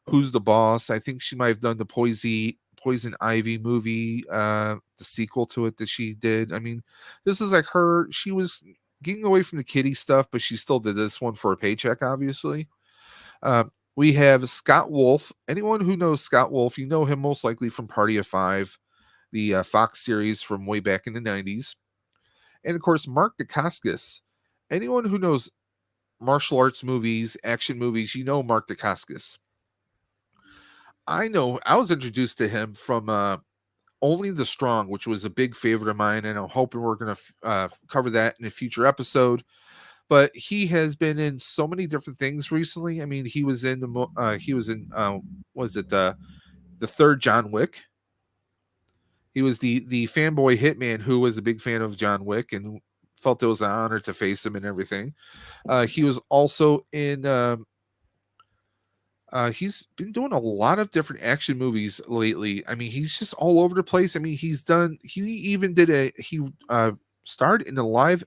Who's the Boss. I think she might have done the Poison Ivy movie, the sequel to it that she did. I mean, this is like her. She was getting away from the kiddie stuff, but she still did this one for a paycheck, obviously. We have Scott Wolf. Anyone who knows Scott Wolf, you know him most likely from Party of Five, the Fox series from way back in the 90s. And of course, Mark Dacascos. Anyone who knows martial arts movies, action movies, you know Mark Dacascos. I know I was introduced to him from Only the Strong, which was a big favorite of mine, and I'm hoping we're going to cover that in a future episode. But he has been in so many different things recently. I mean, he was in was it the third John Wick? He was the fanboy hitman who was a big fan of John Wick and felt it was an honor to face him and everything. He was also in. He's been doing a lot of different action movies lately. I mean, he's just all over the place. I mean, he even did starred in a live.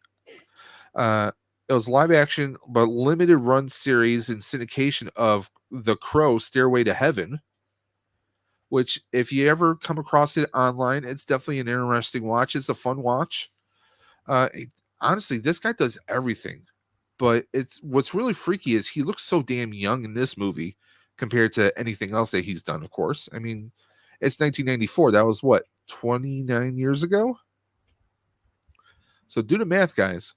It was live action, but limited run series and syndication of The Crow, Stairway to Heaven, which if you ever come across it online, it's definitely an interesting watch. It's a fun watch. Honestly, this guy does everything, but what's really freaky is he looks so damn young in this movie compared to anything else that he's done, of course. I mean, it's 1994. That was what, 29 years ago? So do the math, guys.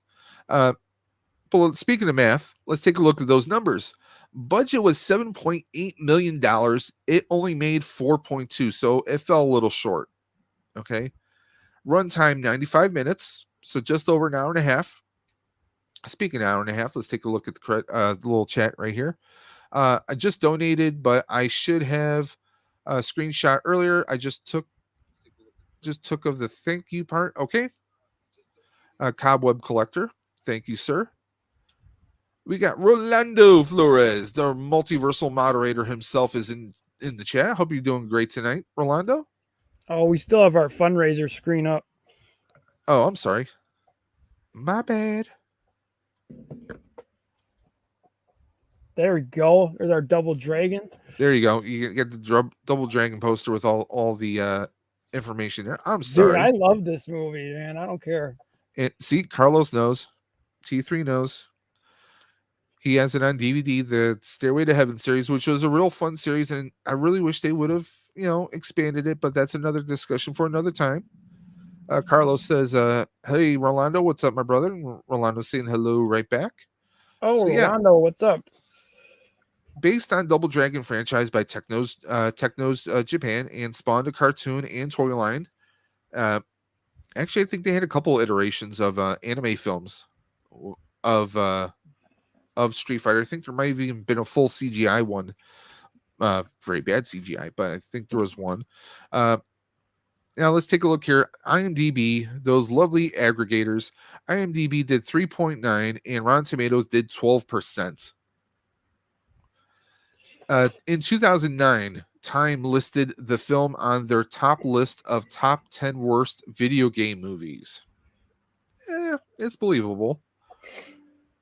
But speaking of math, let's take a look at those numbers. Budget was $7.8 million. It only made 4.2, so it fell a little short. Okay. Runtime 95 minutes, so just over an hour and a half. Speaking of hour and a half, let's take a look at the little chat right here. I just donated, but I should have a screenshot earlier. I just took of the thank you part. Okay. Cobweb Collector. Thank you, sir. We got Rolando Flores, the multiversal moderator himself, is in the chat. Hope you're doing great tonight, Rolando. Oh, we still have our fundraiser screen up. Oh, I'm sorry. My bad. There we go. There's our double dragon. There you go. You get the double dragon poster with all the information there. I'm sorry. Dude, I love this movie, man. I don't care. See, Carlos knows. T3 knows. He has it on DVD, the Stairway to Heaven series, which was a real fun series, and I really wish they would have, expanded it, but that's another discussion for another time. Carlos says, hey, Rolando, what's up, my brother? And Rolando's saying hello right back. Oh, so, Rolando, what's up? Based on Double Dragon franchise by Technos Japan, and spawned a cartoon and toy line. Actually, I think they had a couple iterations of anime films of Street Fighter. I think there might have even been a full CGI one. Very bad CGI, but I think there was one. Now let's take a look here. IMDb, those lovely aggregators. IMDb did 3.9 and Rotten Tomatoes did 12%. In 2009, Time listed the film on their top list of top 10 worst video game movies. It's believable.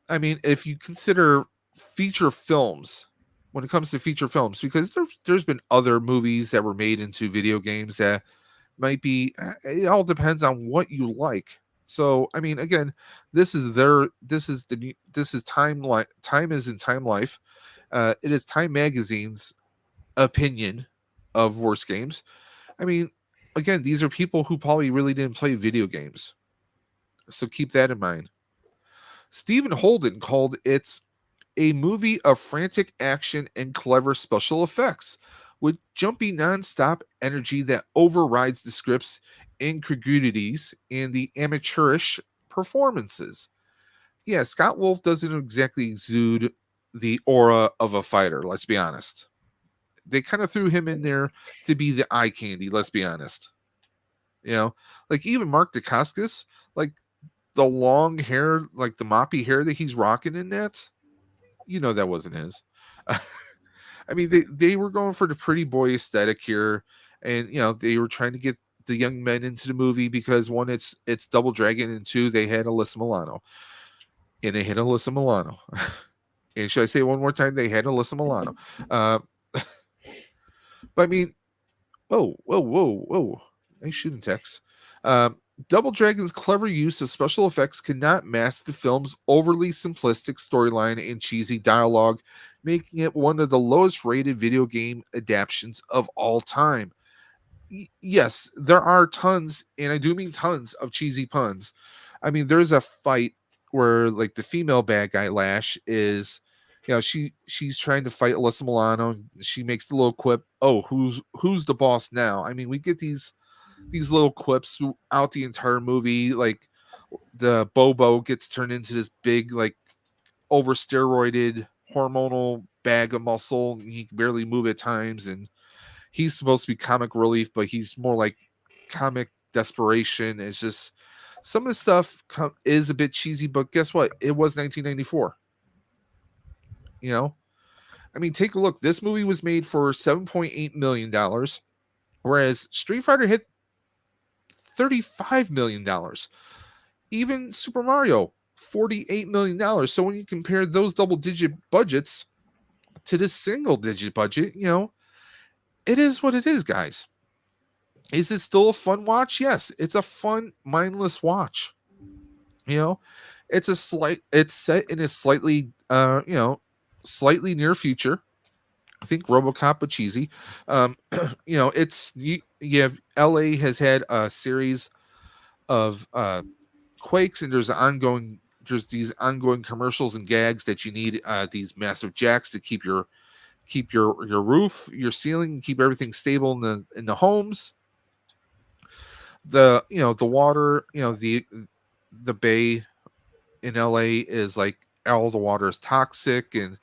I mean, if you consider feature films, when it comes to feature films, because there's been other movies that were made into video games that might be, it all depends on what you like. So, I mean, again, this is Time is in Time Life. It is Time Magazine's opinion of worst games. I mean, again, these are people who probably really didn't play video games. So keep that in mind. Stephen Holden called it a movie of frantic action and clever special effects with jumpy nonstop energy that overrides the script's incongruities and the amateurish performances. Yeah, Scott Wolf doesn't exactly exude the aura of a fighter, let's be honest. They kind of threw him in there to be the eye candy, let's be honest. Like even Mark Dacascos, like the long hair, like the moppy hair that he's rocking in that, that wasn't his. I mean, they were going for the pretty boy aesthetic here, and they were trying to get the young men into the movie because one, it's Double Dragon, and two, they had Alyssa Milano, and they had Alyssa Milano. And should I say one more time? They had Alyssa Milano. But I mean, whoa! Nice shooting text. Double Dragon's clever use of special effects cannot mask the film's overly simplistic storyline and cheesy dialogue, making it one of the lowest rated video game adaptations of all time. Yes, there are tons, and I do mean tons, of cheesy puns. I mean, there's a fight where like the female bad guy Lash is, she's trying to fight Alyssa Milano. She makes the little quip, "Oh, who's the boss now?" I mean, we get these little clips throughout the entire movie. Like the Bobo gets turned into this big, like over steroided hormonal bag of muscle, and he can barely move at times, and he's supposed to be comic relief, but he's more like comic desperation. It's just some of the stuff is a bit cheesy, but guess what? It was 1994. I mean, take a look. This movie was made for $7.8 million, whereas Street Fighter hit $35 million. Even Super Mario, $48 million. So when you compare those double-digit budgets to this single-digit budget, it is what it is, guys. Is it still a fun watch? Yes, it's a fun, mindless watch. It's set in a slightly, slightly near future. I think RoboCop, but cheesy. It's you have LA has had a series of quakes, and there's these ongoing commercials and gags that you need these massive jacks to keep your roof, your ceiling, keep everything stable in the homes. the water, the bay in LA is like all the water is toxic, and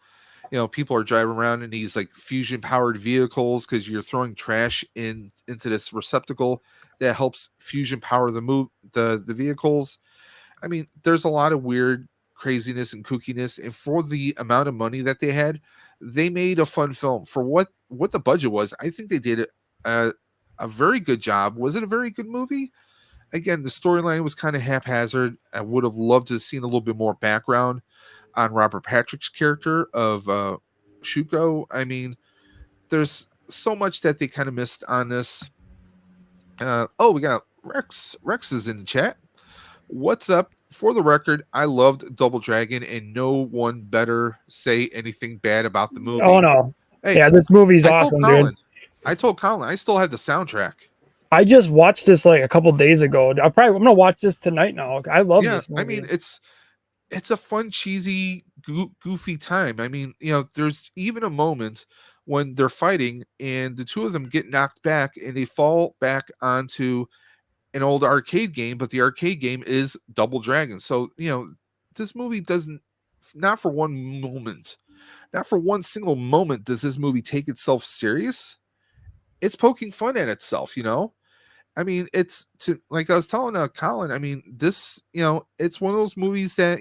people are driving around in these like fusion powered vehicles because you're throwing trash into this receptacle that helps fusion power the vehicles. I mean, there's a lot of weird craziness and kookiness, and for the amount of money that they had, they made a fun film. For what the budget was, I think they did a very good job. Was it a very good movie? Again, the storyline was kind of haphazard. I would have loved to have seen a little bit more background on Robert Patrick's character of Shuko. I mean, there's so much that they kind of missed on this. We got Rex. Rex is in the chat. What's up? For the record, I loved Double Dragon, and no one better say anything bad about the movie. Oh no! Hey, yeah, this movie's awesome, dude. I told Colin I still have the soundtrack. I just watched this like a couple days ago. I'm gonna watch this tonight now. I love this movie. I mean, it's a fun, cheesy, goofy time. I mean, there's even a moment when they're fighting and the two of them get knocked back and they fall back onto an old arcade game, but the arcade game is Double Dragon. So, this movie doesn't, not for one moment, not for one single moment does this movie take itself serious. It's poking fun at itself, I mean, it's like I was telling Colin, I mean, this, it's one of those movies that,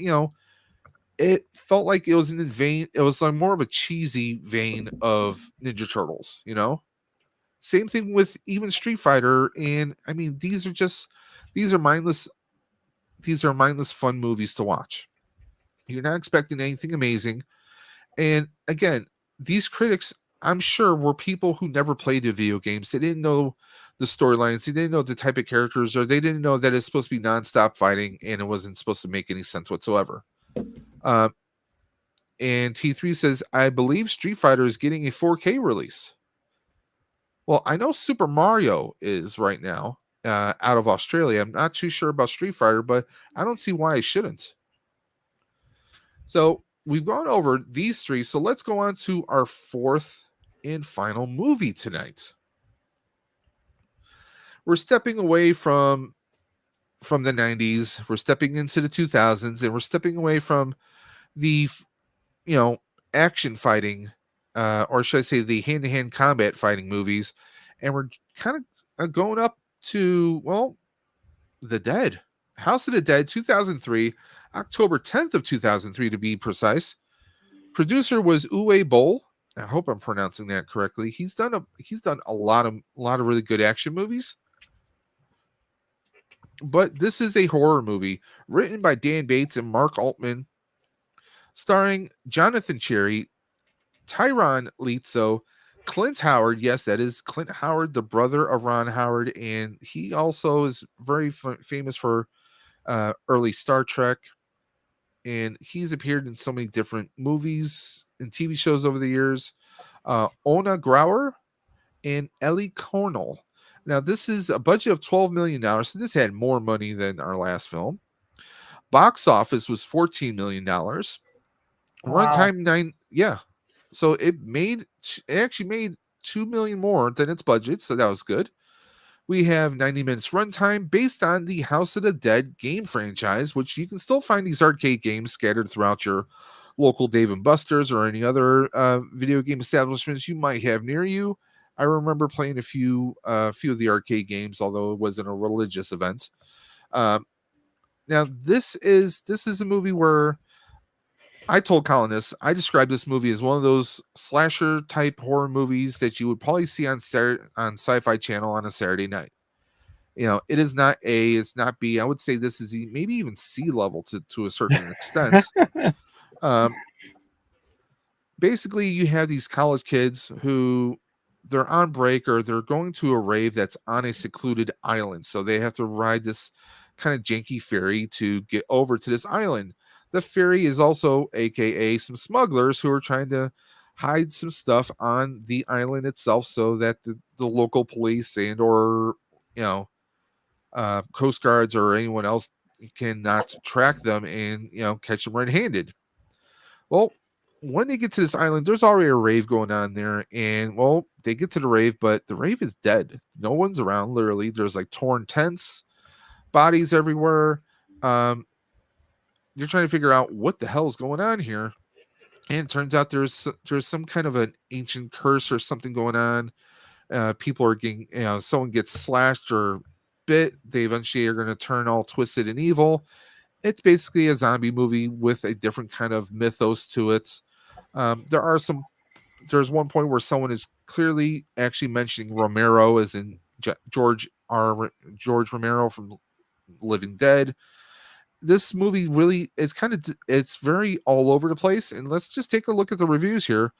it felt like it was in vein. It was like more of a cheesy vein of Ninja Turtles, Same thing with even Street Fighter. And I mean, these are mindless fun movies to watch. You're not expecting anything amazing. And again, these critics, I'm sure, were people who never played the video games. They didn't know the storylines. They didn't know the type of characters, or they didn't know that it's supposed to be nonstop fighting and it wasn't supposed to make any sense whatsoever. And T3 says, I believe Street Fighter is getting a 4K release. Well, I know Super Mario is right now out of Australia. I'm not too sure about Street Fighter, but I don't see why I shouldn't. So we've gone over these three. So let's go on to our fourth and final movie tonight. We're stepping away from the 90s. We're stepping into the 2000s, and we're stepping away from the, action fighting, or should I say the hand-to-hand combat fighting movies. And we're kind of going up to, well, The Dead. House of the Dead, 2003, October 10th of 2003 to be precise. Producer was Uwe Boll. I hope I'm pronouncing that correctly. He's done a lot of really good action movies. But this is a horror movie written by Dan Bates and Mark Altman, starring Jonathan Cherry, Tyron Lizzo, Clint Howard. Yes, that is Clint Howard, the brother of Ron Howard, and he also is very famous for early Star Trek, and he's appeared in so many different movies and TV shows over the years. Ona Grauer and Ellie Cornell. Now, this is a budget of $12 million, so this had more money than our last film. Box office was $14 million. Wow. Runtime 9, yeah. So it actually made $2 million more than its budget, so that was good. We have 90 minutes runtime based on the House of the Dead game franchise, which you can still find these arcade games scattered throughout your local Dave & Buster's or any other video game establishments you might have near you. I remember playing a few of the arcade games, although it wasn't a religious event. Now, this is a movie where I told Colin this. I described this movie as one of those slasher type horror movies that you would probably see on Sci-Fi Channel on a Saturday night. It is not A, it's not B. I would say this is maybe even C level to a certain extent. Basically, you have these college kids who they're on break or they're going to a rave that's on a secluded island. So they have to ride this kind of janky ferry to get over to this island. The ferry is also AKA some smugglers who are trying to hide some stuff on the island itself so that the local police and or Coast Guards or anyone else cannot track them and catch them red-handed. Well, when they get to this island, there's already a rave going on there, and well, they get to the rave, but the rave is dead. No one's around. Literally, there's like torn tents, bodies everywhere. You're trying to figure out what the hell is going on here, and it turns out there's some kind of an ancient curse or something going on. People are getting, someone gets slashed or bit. They eventually are going to turn all twisted and evil. It's basically a zombie movie with a different kind of mythos to it. There's one point where someone is clearly actually mentioning Romero, as in George Romero from Living Dead. This movie really, it's very all over the place. And let's just take a look at the reviews here.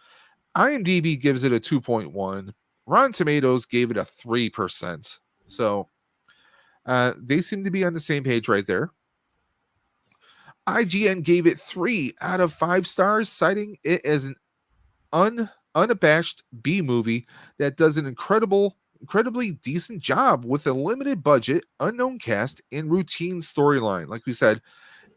IMDb gives it a 2.1. Rotten Tomatoes gave it a 3%. So they seem to be on the same page right there. IGN gave it 3 out of 5 stars, citing it as an unabashed B movie that does an incredibly decent job with a limited budget, unknown cast, and routine storyline. Like we said,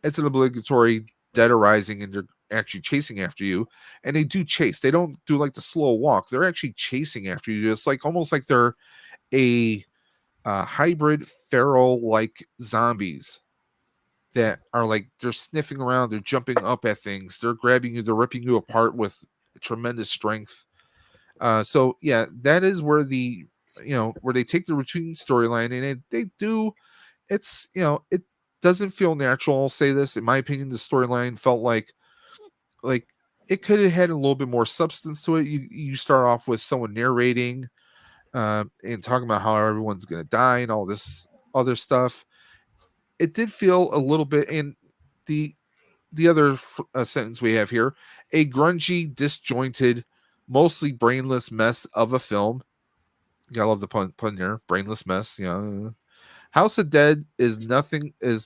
it's an obligatory dead arising, and they're actually chasing after you. And they do chase. They don't do like the slow walk. They're actually chasing after you. It's like almost like they're a hybrid feral like zombies that are like, they're sniffing around, they're jumping up at things, they're grabbing you, they're ripping you apart with tremendous strength. So yeah, that is where where they take the routine storyline and it doesn't feel natural. I'll say this, in my opinion, the storyline felt like it could have had a little bit more substance to it. You start off with someone narrating and talking about how everyone's going to die and all this other stuff. It did feel a little bit, and the other sentence we have here, a grungy, disjointed, mostly brainless mess of a film. I love the pun there, brainless mess. House of Dead is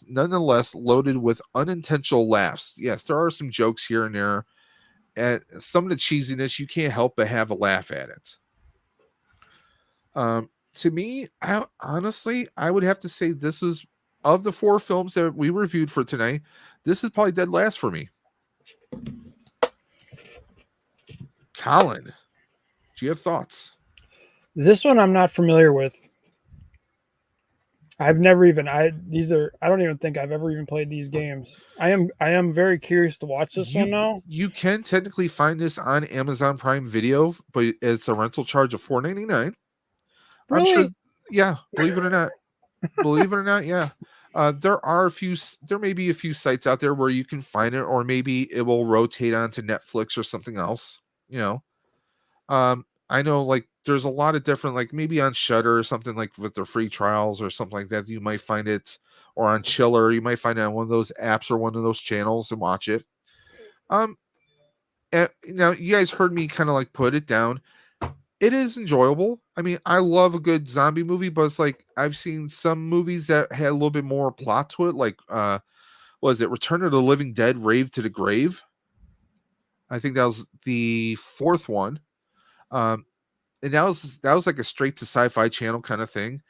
nonetheless loaded with unintentional laughs. Yes, there are some jokes here and there, and some of the cheesiness, you can't help but have a laugh at it. To me, I would have to say this was, of the 4 films that we reviewed for tonight, this is probably dead last for me. Colin, do you have thoughts? This one I'm not familiar with. I've never even I don't even think I've ever even played these games. I am very curious to watch this one now. You can technically find this on Amazon Prime Video, but it's a rental charge of $4.99. Really? I'm sure, yeah, believe it or not. Yeah. There may be a few sites out there where you can find it, or maybe it will rotate onto Netflix or something else. I know, like, there's a lot of different, like maybe on Shudder or something, like with their free trials or something like that. You might find it, or on Chiller, you might find it on one of those apps or one of those channels and watch it. Now you guys heard me kind of like put it down. It is enjoyable. I mean, I love a good zombie movie, but it's like I've seen some movies that had a little bit more plot to it. Like, was it Return of the Living Dead, Rave to the Grave? I think that was the 4th one. And that was like a straight to Sci-Fi Channel kind of thing.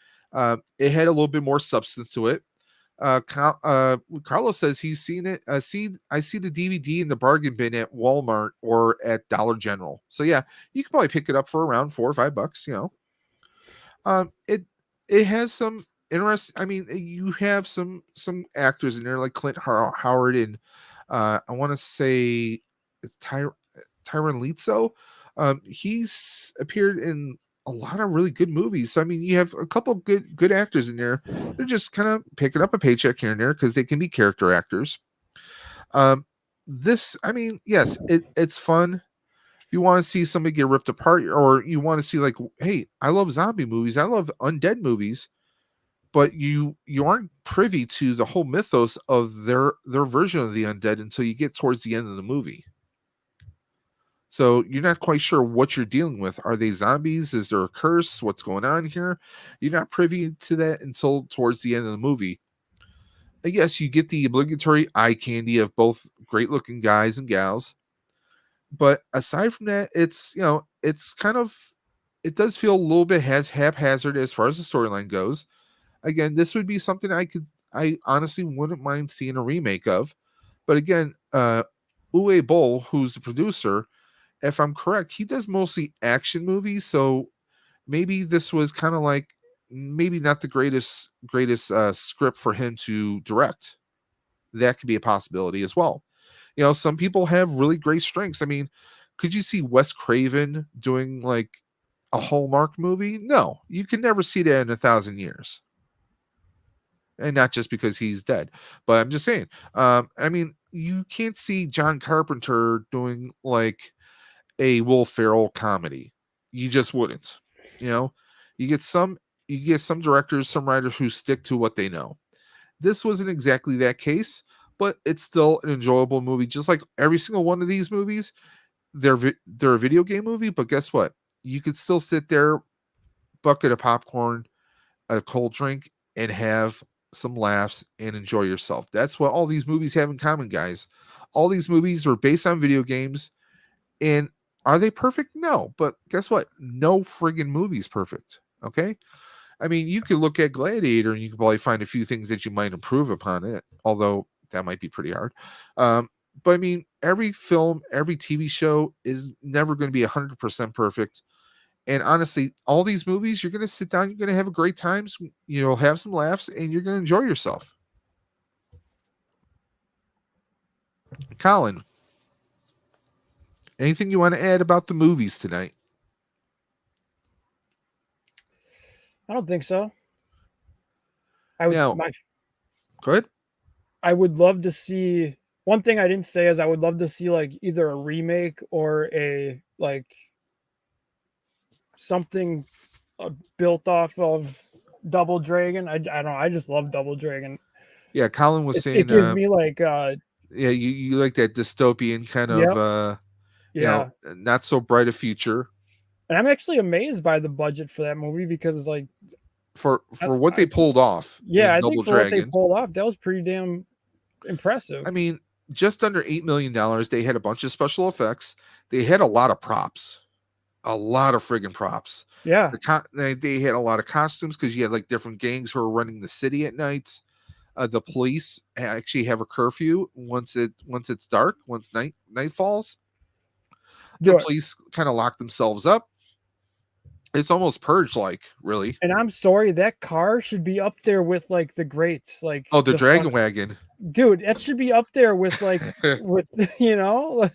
It had a little bit more substance to it. Carlos says he's seen it. I see the DVD in the bargain bin at Walmart or at Dollar General. So yeah, you can probably pick it up for around $4 or $5. It has some interest. I mean, you have some actors in there like Clint Howard and I want to say it's Tyron Lizzo. He's appeared in a lot of really good movies. So, I mean, you have a couple of good actors in there. They're just kind of picking up a paycheck here and there because they can be character actors. This, I mean, yes, it's fun. If you want to see somebody get ripped apart, or you want to see like, hey, I love zombie movies, I love undead movies, but you aren't privy to the whole mythos of their version of the undead until you get towards the end of the movie. So you're not quite sure what you're dealing with. Are they zombies? Is there a curse? What's going on here? You're not privy to that until towards the end of the movie. And yes, you get the obligatory eye candy of both great looking guys and gals. But aside from that, it's kind of, it does feel a little bit haphazard as far as the storyline goes. Again, this would be something I honestly wouldn't mind seeing a remake of. But again, Uwe Boll, who's the producer, if I'm correct, he does mostly action movies. So maybe this was kind of like maybe not the greatest script for him to direct. That could be a possibility as well. Some people have really great strengths. I mean, could you see Wes Craven doing like a Hallmark movie? No, you can never see that in 1,000 years. And not just because he's dead, but I'm just saying. I mean, you can't see John Carpenter doing like a Will Ferrell comedy. You just wouldn't. You get some directors, some writers who stick to what they know. This wasn't exactly that case, but it's still an enjoyable movie. Just like every single one of these movies, they're a video game movie, but guess what? You could still sit there, bucket of popcorn, a cold drink, and have some laughs and enjoy yourself. That's what all these movies have in common, guys. All these movies were based on video games, and are they perfect? No, but guess what? No friggin' movie's perfect. Okay. I mean, you could look at Gladiator and you could probably find a few things that you might improve upon it, although that might be pretty hard. But I mean, every film, every TV show is never going to be 100% perfect. And honestly, all these movies, you're going to sit down, you're going to have a great time, have some laughs, and you're going to enjoy yourself. Colin, anything you want to add about the movies tonight? I don't think so. Go ahead. I would love to see, one thing I didn't say is I would love to see like either a remake or a like something built off of Double Dragon. I don't know. I just love Double Dragon. Yeah, Colin was saying it gives me like yeah, you like that dystopian kind of not so bright a future. And I'm actually amazed by the budget for that movie because like for what they pulled off. Yeah, I think for what they pulled off, that was pretty damn impressive. I mean, just under $8 million. They had a bunch of special effects. They had a lot of props. A lot of friggin' props. Yeah. They had a lot of costumes because you had like different gangs who are running the city at night. The police actually have a curfew once it's dark, once night falls. The police kind of lock themselves up. It's almost Purge like, really. And I'm sorry, that car should be up there with like the greats, like the Dragon Wagon. Dude, that should be up there with like with the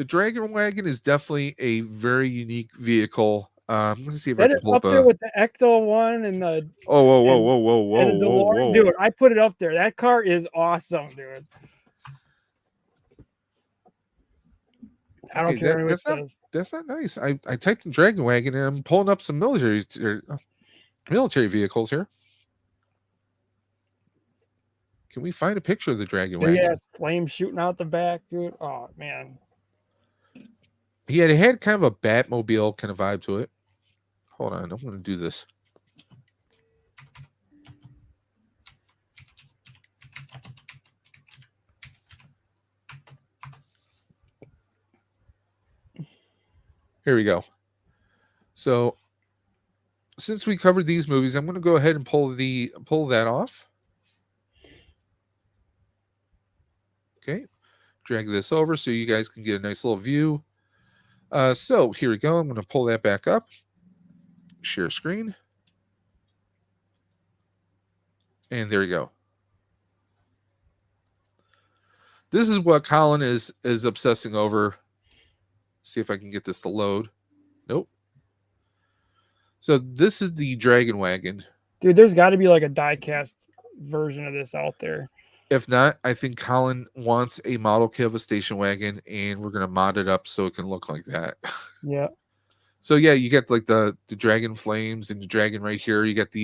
Dragon Wagon is definitely a very unique vehicle. Let's see if I can pull up there with the Ecto one and the whoa. Dude, I put it up there. That car is awesome, dude. I don't care what it says. That's not nice. I typed in Dragon Wagon and I'm pulling up some military vehicles here. Can we find a picture of the Dragon Wagon? Yeah, flames shooting out the back, dude. Oh man. Yeah, it had kind of a Batmobile kind of vibe to it. Hold on, I'm going to do this. Here we go. So, since we covered these movies, I'm going to go ahead and pull that off. Okay, drag this over so you guys can get a nice little view. So here we go. I'm going to pull that back up. Share screen. And there you go. This is what Colin is obsessing over. See if I can get this to load. Nope. So this is the Dragon Wagon. Dude, there's got to be like a die-cast version of this out there. If not, I think Colin wants a model kit of a station wagon, and we're going to mod it up so it can look like that. Yeah. So, yeah, you get like the dragon flames and the dragon right here. You get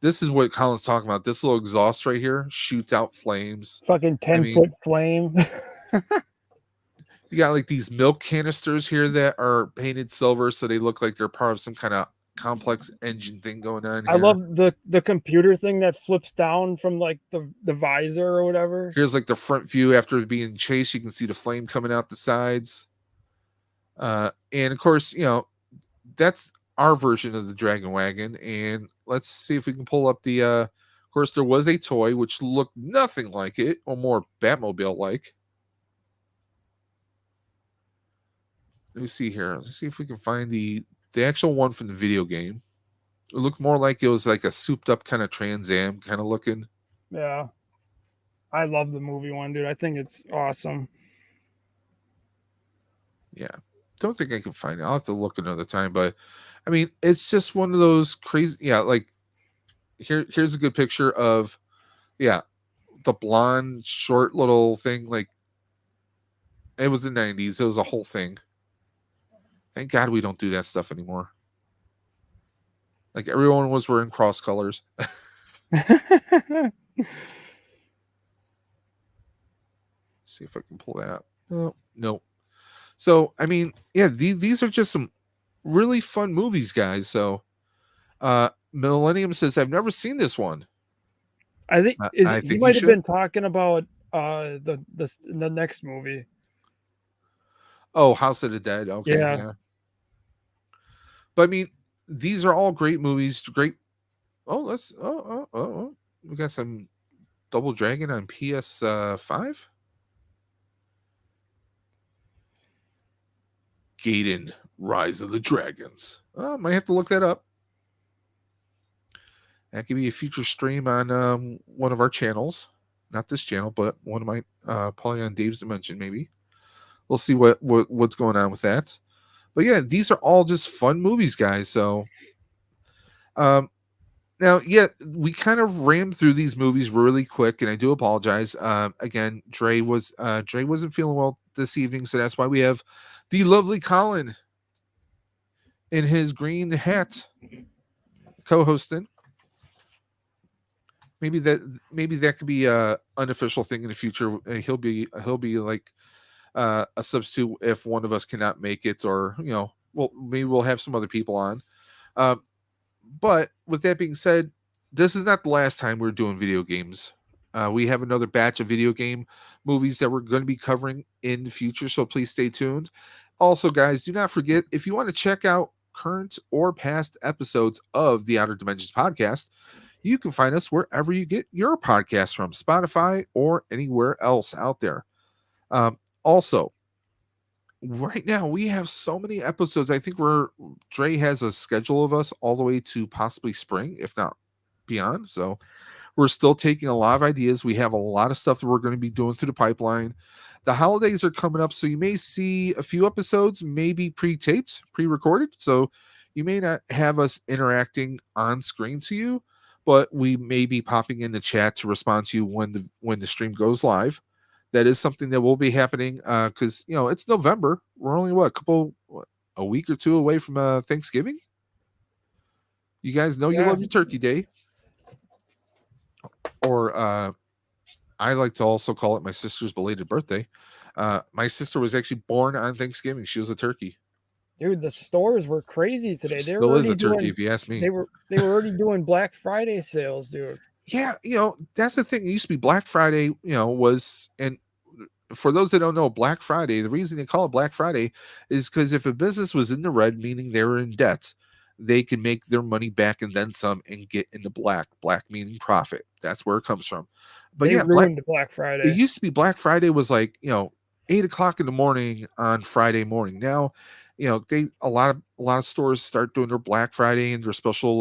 this is what Colin's talking about. This little exhaust right here shoots out flames. Fucking 10-foot flame. You got like these milk canisters here that are painted silver, so they look like they're part of some kind of complex engine thing going on here. I love the computer thing that flips down from like the visor or whatever. Here's like the front view after being chased. You can see the flame coming out the sides. And of course, that's our version of the Dragon Wagon. And let's see if we can pull up the of course there was a toy which looked nothing like it, or more Batmobile like. let me see here. Let's see if we can find the actual one from the video game. It looked more like it was like a souped up kind of Trans Am kind of looking. Yeah. I love the movie one, dude. I think it's awesome. Yeah. Don't think I can find it. I'll have to look another time. But I mean, it's just one of those crazy. Yeah. Like here's a good picture of, yeah, the blonde, short little thing. Like it was the 90s. It was a whole thing. Thank God we don't do that stuff anymore. Like everyone was wearing cross colors. See if I can pull that up. No. So I mean, yeah, these are just some really fun movies, guys. So Millennium says, I've never seen this one. I think I he think might have been talking about the next movie. Oh, House of the Dead. Okay, yeah. But I mean, these are all great movies. Great. Oh, let's. Oh. We got some Double Dragon on PS5. Gaiden, Rise of the Dragons. Oh, might have to look that up. That could be a future stream on one of our channels. Not this channel, but one of my probably on Dave's Dimension, maybe. We'll see what's going on with that. But yeah, these are all just fun movies, guys. So now, yeah, we kind of rammed through these movies really quick, and I do apologize. Again, Dre wasn't feeling well this evening, so that's why we have the lovely Colin in his green hat co-hosting. Maybe that could be a unofficial thing in the future. He'll be like a substitute if one of us cannot make it, or well, maybe we'll have some other people on. But with that being said, this is not the last time we're doing video games. We have another batch of video game movies that we're going to be covering in the future, so please stay tuned. Also, guys, do not forget, if you want to check out current or past episodes of the Outer Dimensions podcast, you can find us wherever you get your podcasts from, Spotify or anywhere else out there. Also, right now we have so many episodes. I think Dre has a schedule of us all the way to possibly spring, if not beyond. So we're still taking a lot of ideas. We have a lot of stuff that we're going to be doing through the pipeline. The holidays are coming up, so you may see a few episodes maybe pre-taped, pre-recorded. So you may not have us interacting on screen to you, but we may be popping in the chat to respond to you when the stream goes live. That is something that will be happening because it's November. We're only a week or two away from Thanksgiving. You guys know you love your Turkey Day, or I like to also call it my sister's belated birthday. My sister was actually born on Thanksgiving. She was a turkey. Dude, the stores were crazy today. They still is a turkey, if you ask me. They were already doing Black Friday sales, dude. Yeah, that's the thing. It used to be Black Friday. And for those that don't know, Black Friday, the reason they call it Black Friday is because if a business was in the red, meaning they were in debt, they can make their money back and then some and get in the black. Black meaning profit. That's where it comes from. But they ruined Black Friday. It used to be Black Friday was like 8:00 in the morning on Friday morning. Now, a lot of stores start doing their Black Friday and their special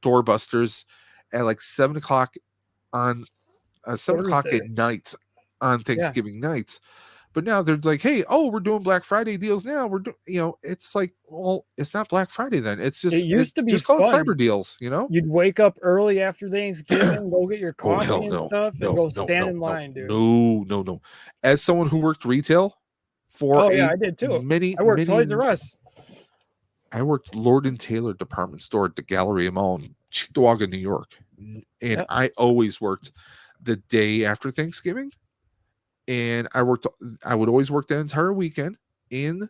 doorbusters at like 7:00 on 7:00 at night on Thanksgiving night. But now they're like, hey, we're doing Black Friday deals now. We're doing, it's like, well, it's not Black Friday then. It's just, it used to be just called cyber deals, You'd wake up early after Thanksgiving, go get your coffee and stuff, and go stand in line, dude. No. As someone who worked retail for I did too. I worked Toys R Us. I worked Lord and Taylor department store at the Galleria Mall in Cheektowaga, New York. And I always worked the day after Thanksgiving. And I would always work the entire weekend in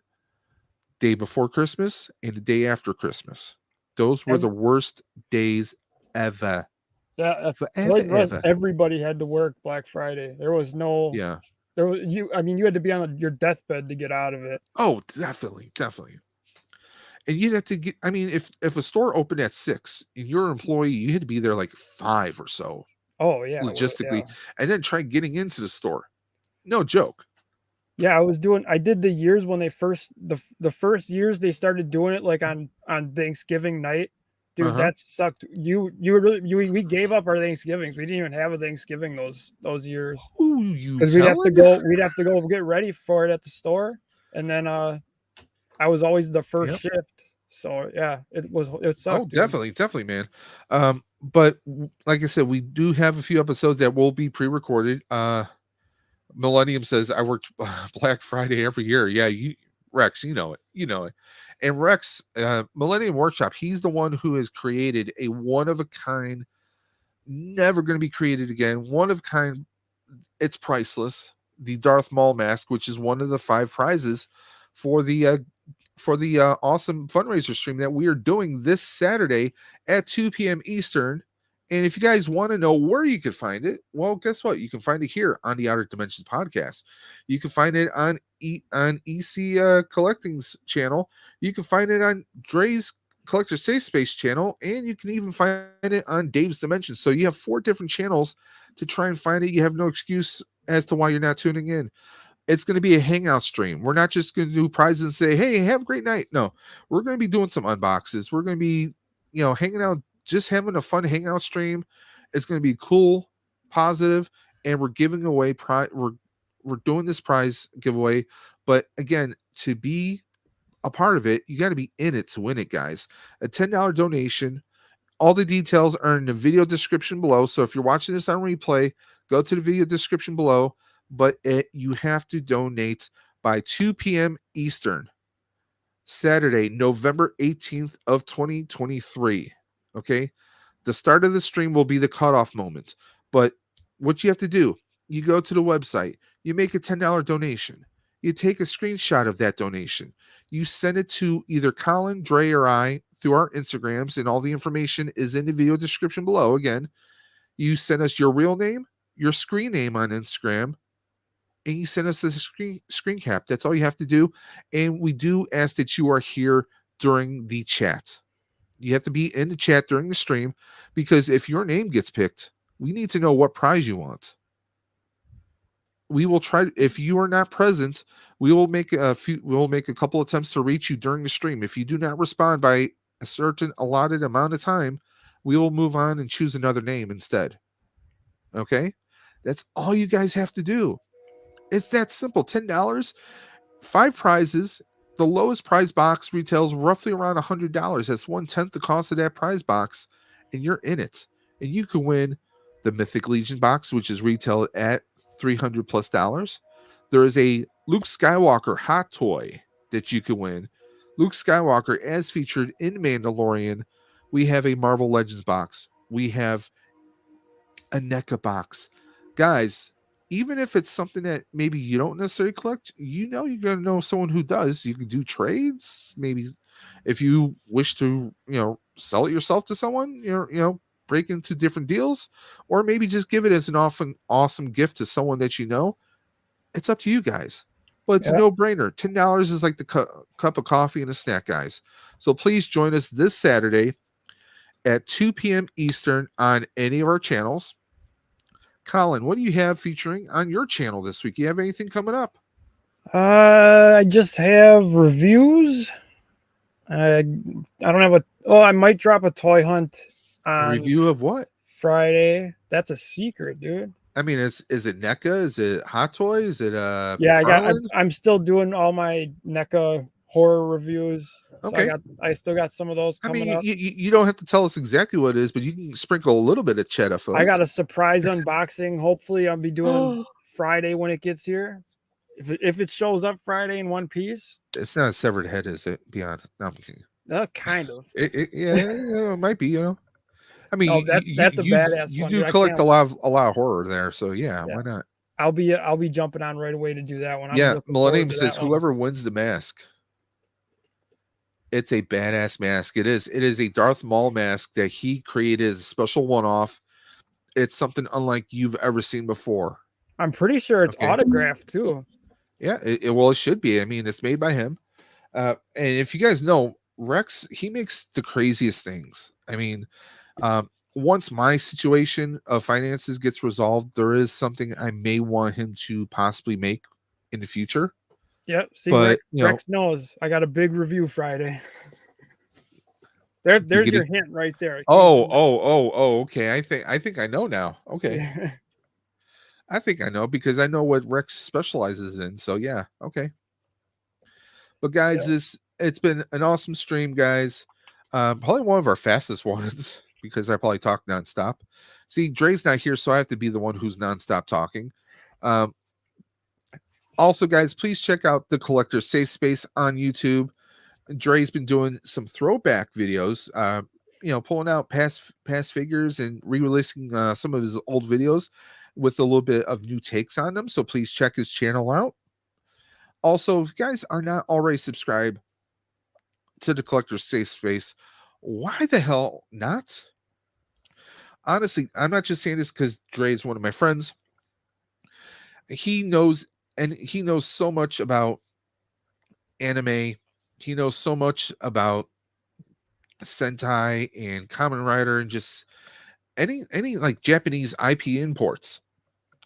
day before Christmas and the day after Christmas. Those were the worst days ever. Yeah, ever. Everybody had to work Black Friday. There was no. Yeah. There was you. I mean, you had to be on your deathbed to get out of it. Oh, definitely. And you'd have to get. I mean, if a store opened at 6 and you're an employee, you had to be there like 5 or so. Oh yeah. Logistically, and then try getting into the store. No joke. Yeah, I did the years when they the first years they started doing it like on Thanksgiving night. Dude, that sucked. We gave up our Thanksgivings. We didn't even have a Thanksgiving those years. Who you Because telling? we'd have to go get ready for it at the store. And then I was always the first shift. So yeah, it sucked. Oh, definitely, man. But like I said, we do have a few episodes that will be pre-recorded. Millennium says I worked Black Friday every year. Yeah, Rex, you know it. And Rex, Millennium Workshop, he's the one who has created a one of a kind, never going to be created again, one of a kind. It's priceless. The Darth Maul mask, which is one of the 5 prizes for the awesome fundraiser stream that we are doing this Saturday at 2 p.m. Eastern. And if you guys want to know where you can find it, well, guess what? You can find it here on the Outer Dimensions podcast. You can find it on EC Collecting's channel. You can find it on Dre's Collector Safe Space channel, and you can even find it on Dave's Dimension. So you have 4 different channels to try and find it. You have no excuse as to why you're not tuning in. It's going to be a hangout stream. We're not just going to do prizes and say, hey, have a great night. No, we're going to be doing some unboxes. We're going to be, hanging out, just having a fun hangout stream. It's going to be cool, positive, and we're giving away we're doing this prize giveaway. But again, to be a part of it, you got to be in it to win it, guys. A $10 donation. All the details are in the video description below. So if you're watching this on replay, go to the video description below. But you have to donate by 2 p.m. Eastern, Saturday, November 18th of 2023. Okay? The start of the stream will be the cutoff moment. But what you have to do, you go to the website, you make a $10 donation. You take a screenshot of that donation. You send it to either Colin, Dre, or I through our Instagrams, and all the information is in the video description below. Again, you send us your real name, your screen name on Instagram, and you send us the screen cap. That's all you have to do. And we do ask that you are here during the chat. You have to be in the chat during the stream, because if your name gets picked, we need to know what prize you want. We will try. If you are not present, we will make a couple attempts to reach you during the stream. If you do not respond by a certain allotted amount of time, we will move on and choose another name instead. Okay? That's all you guys have to do. It's that simple. $10, 5 prizes. The lowest prize box retails roughly around $100. That's 1/10 the cost of that prize box, and you're in it. And you can win the Mythic Legion box, which is retailed at $300+. There is a Luke Skywalker hot toy that you can win. Luke Skywalker, as featured in Mandalorian. We have a Marvel Legends box. We have a NECA box. Guys, even if it's something that maybe you don't necessarily collect, you're going to know someone who does. You can do trades. Maybe if you wish to, sell it yourself to someone, break into different deals, or maybe just give it as an awesome gift to someone that you know. It's up to you guys. But it's a no-brainer. $10 is like the cup of coffee and a snack, guys. So please join us this Saturday at 2 p.m. Eastern on any of our channels. Colin, what do you have featuring on your channel this week? You have anything coming up? I just have reviews. I don't have I might drop a toy hunt on a review of what? Friday. That's a secret, dude. I mean, is it NECA? Is it Hot Toy? Is it yeah? I'm still doing all my NECA horror reviews. Okay. So I still got some of those coming up. You don't have to tell us exactly what it is, but you can sprinkle a little bit of cheddar for us. I got a surprise unboxing. Hopefully, I'll be doing Friday when it gets here. If it shows up Friday in one piece. It's not a severed head, is it? Beyond, no, kind of. It might be. I mean, that's a badass. You do collect a lot of horror there, so yeah, why not? I'll be jumping on right away to do that one. Millennium says whoever wins the mask. It's a badass mask. It is a Darth Maul mask that he created as a special one-off. It's something unlike you've ever seen before. I'm pretty sure it's autographed too. Yeah, it should be. I mean, it's made by him. And if you guys know, Rex, he makes the craziest things. I mean, once my situation of finances gets resolved, there is something I may want him to possibly make in the future. Yep. See, but Rex knows I got a big review Friday. There's your hint right there. Okay. I think I know now. Okay. Yeah. I think I know because I know what Rex specializes in. So yeah, okay. But guys, it's been an awesome stream, guys. Probably one of our fastest ones because I probably talk nonstop. See, Dre's not here, so I have to be the one who's nonstop talking. Also, guys, please check out the Collector Safe Space on YouTube. Dre's been doing some throwback videos, pulling out past figures and re-releasing some of his old videos with a little bit of new takes on them. So please check his channel out. Also, if you guys are not already subscribed to the Collector's Safe Space, why the hell not? Honestly, I'm not just saying this because Dre is one of my friends. He knows so much about anime. He knows so much about Sentai and Kamen Rider and just any like Japanese IP imports.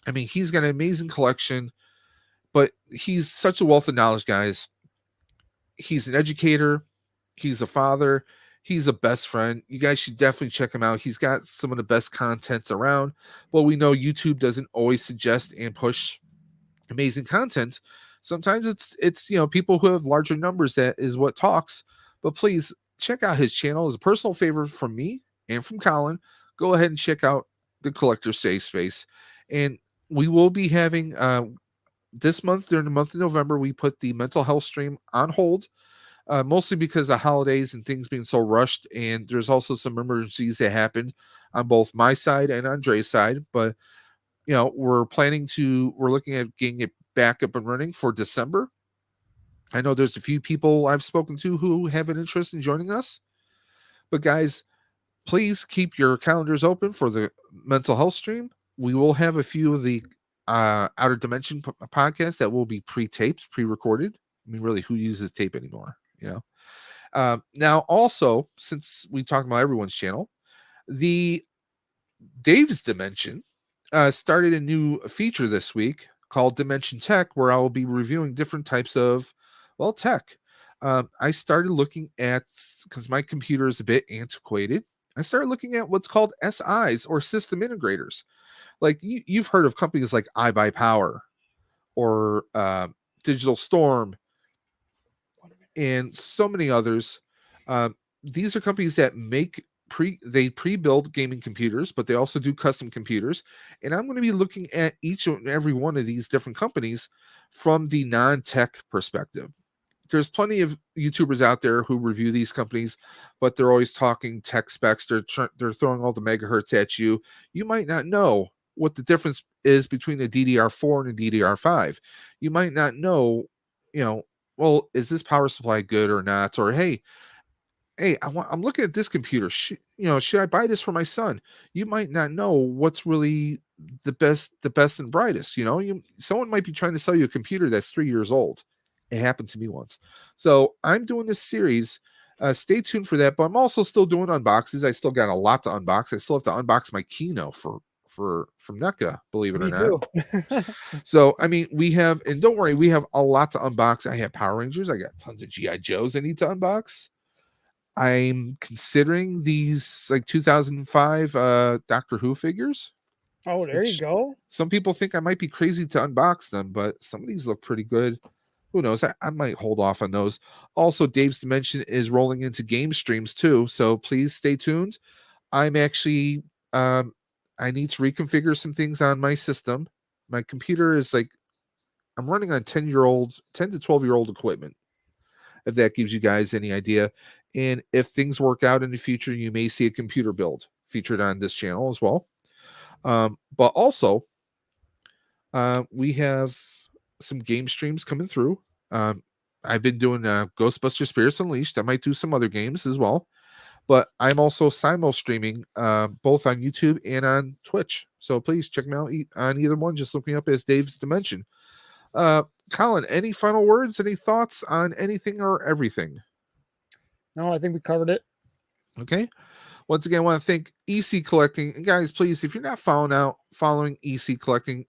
I mean, he's got an amazing collection, but he's such a wealth of knowledge, guys. He's an educator, he's a father, he's a best friend. You guys should definitely check him out. He's got some of the best contents around. But we know YouTube doesn't always suggest and push amazing content. Sometimes it's people who have larger numbers that is what talks. But please check out his channel. As a personal favor from me and from Colin, go ahead and check out the Collector Safe Space. And we will be having this month, during the month of November, we put the mental health stream on hold, mostly because of holidays and things being so rushed. And there's also some emergencies that happened on both my side and Andre's side. But we're looking at getting it back up and running for December. I know there's a few people I've spoken to who have an interest in joining us. But guys, please keep your calendars open for the mental health stream. We will have a few of the Outer Dimension podcasts that will be pre-taped, pre-recorded. I mean, really, who uses tape anymore? Now, also, since we talked about everyone's channel, the Dave's Dimension started a new feature this week called Dimension Tech, where I will be reviewing different types of, tech. I started looking at, because my computer is a bit antiquated, I started looking at what's called SIs or system integrators. Like you've heard of companies like iBuyPower or Digital Storm and so many others. These are companies that make pre-build gaming computers, but they also do custom computers. And I'm going to be looking at each and every one of these different companies from the non-tech perspective. There's plenty of YouTubers out there who review these companies, but they're always talking tech specs. They're throwing all the megahertz at you. You might not know what the difference is between a DDR4 and a DDR5. You might not know, well, is this power supply good or not? Or hey, I'm looking at this computer. Should I buy this for my son? You might not know what's really the best and brightest. Someone might be trying to sell you a computer that's 3 years old. It happened to me once. So I'm doing this series. Stay tuned for that. But I'm also still doing unboxes. I still got a lot to unbox. I still have to unbox my Kino from NECA, believe it or not. So I mean, we have, and don't worry, we have a lot to unbox. I have Power Rangers. I got tons of GI Joes I need to unbox. I'm considering these like 2005 Doctor Who figures. Oh, there you go. Some people think I might be crazy to unbox them, but some of these look pretty good. Who knows? I might hold off on those. Also, Dave's Dimension is rolling into game streams too, so please stay tuned. I'm actually I need to reconfigure some things on my system. My computer is like, I'm running on 10 to 12-year-old equipment, if that gives you guys any idea. And if things work out in the future, you may see a computer build featured on this channel as well. But also, we have some game streams coming through. I've been doing Ghostbuster Spirits Unleashed. I might do some other games as well. But I'm also simul streaming both on YouTube and on Twitch. So please check me out on either one. Just look me up as Dave's Dimension. Colin, any final words? Any thoughts on anything or everything? No, I think we covered it. Okay. Once again, I want to thank EC Collecting. And guys, please, if you're not following EC Collecting,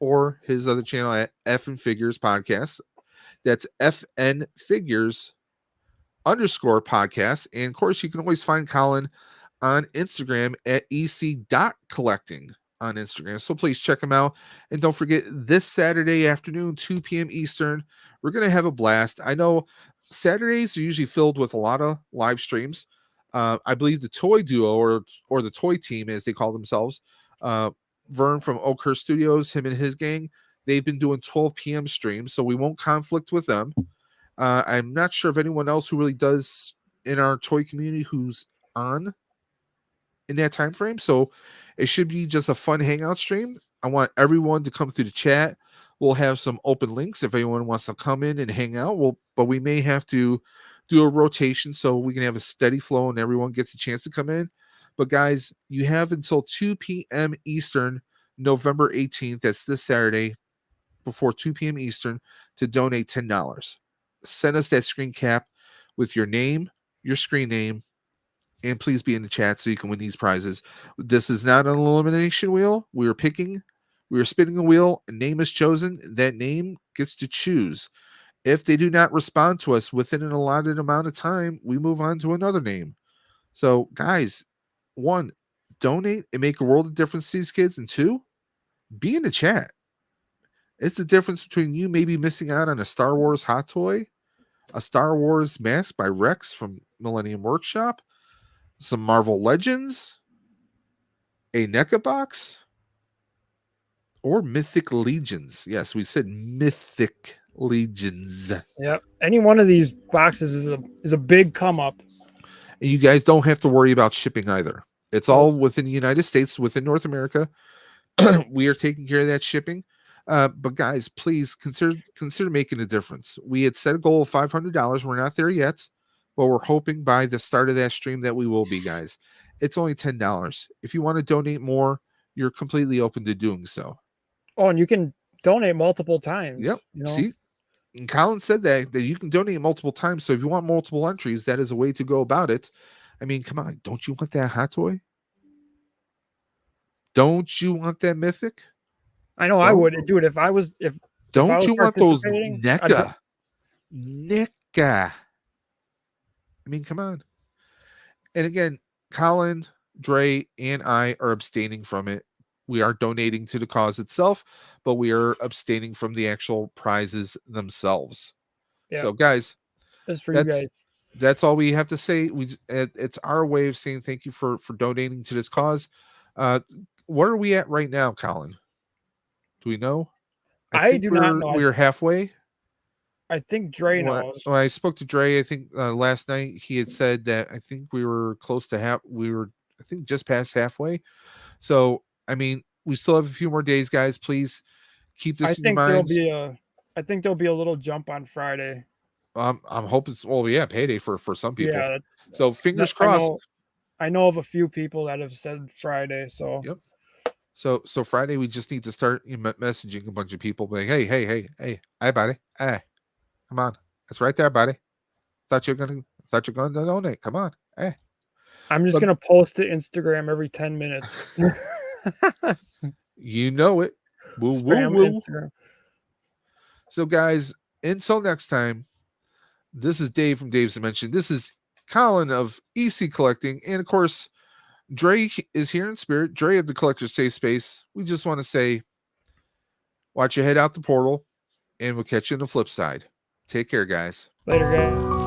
or his other channel at FN Figures Podcast. That's FN Figures _ podcast. And of course, you can always find Colin on Instagram at ec.collecting on Instagram. So please check him out. And don't forget, this Saturday afternoon, 2 p.m. Eastern, we're going to have a blast. I know Saturdays are usually filled with a lot of live streams. I believe the Toy Duo or the Toy Team, as they call themselves, Vern from Oakhurst Studios, him and his gang, they've been doing 12 p.m. streams, so we won't conflict with them. I'm not sure of anyone else who really does in our toy community who's on in that time frame. So it should be just a fun hangout stream. I want everyone to come through the chat. We'll have some open links if anyone wants to come in and hang out. But we may have to do a rotation so we can have a steady flow and everyone gets a chance to come in. But guys, you have until 2 p.m. Eastern, November 18th. That's this Saturday, before 2 p.m. Eastern, to donate $10. Send us that screen cap with your name, your screen name, and please be in the chat so you can win these prizes. This is not an elimination wheel. We are spinning a wheel. A name is chosen. That name gets to choose. If they do not respond to us within an allotted amount of time, we move on to another name. So, guys, 1, donate and make a world of difference to these kids. And 2, be in the chat. It's the difference between you maybe missing out on a Star Wars hot toy, a Star Wars mask by Rex from Millennium Workshop, some Marvel Legends, a NECA box, or Mythic Legions. Yes, we said Mythic Legions. Yep. Any one of these boxes is a big come up. And you guys don't have to worry about shipping either. It's all within the United States, within North America. We are taking care of that shipping. But guys, please consider making a difference. We had set a goal of $500. We're not there yet, but we're hoping by the start of that stream that we will be, guys. It's only $10. If you want to donate more, you're completely open to doing so. Oh, and you can donate multiple times. Yep. You know? See, and Colin said that you can donate multiple times. So if you want multiple entries, that is a way to go about it. I mean, come on, don't you want that hot toy? Don't you want that mythic? I know I would do it if I was Don't you want those NECA? NECA. I mean, come on. And again, Colin, Dre, and I are abstaining from it. We are donating to the cause itself, but we are abstaining from the actual prizes themselves. Yeah. So, guys, that's for you guys. That's all we have to say. It's our way of saying thank you for donating to this cause. Where are we at right now, Colin? Do we know? I do not know. We're halfway. I think Dre knows. Well, I spoke to Dre, I think last night. He had said that I think we were close to half. We were, I think, just past halfway. So, I mean, we still have a few more days, guys. Please keep this in your minds. I think there'll be a little jump on Friday. I'm hoping. Well, yeah, payday for some people. Yeah. So fingers crossed. I know of a few people that have said Friday. So. Yep. So Friday we just need to start messaging a bunch of people, like, hey, buddy, hey, come on, that's right there, buddy. Thought you're gonna donate. Come on, hey. I'm just gonna post to Instagram every 10 minutes. You know it. Spam Instagram. So guys, until next time, this is Dave from Dave's Dimension. This is Colin of EC Collecting, and of course, Dre is here in spirit. Dre of the Collector's Safe Space. We just want to say, watch your head out the portal, and we'll catch you on the flip side. Take care, guys. Later, guys.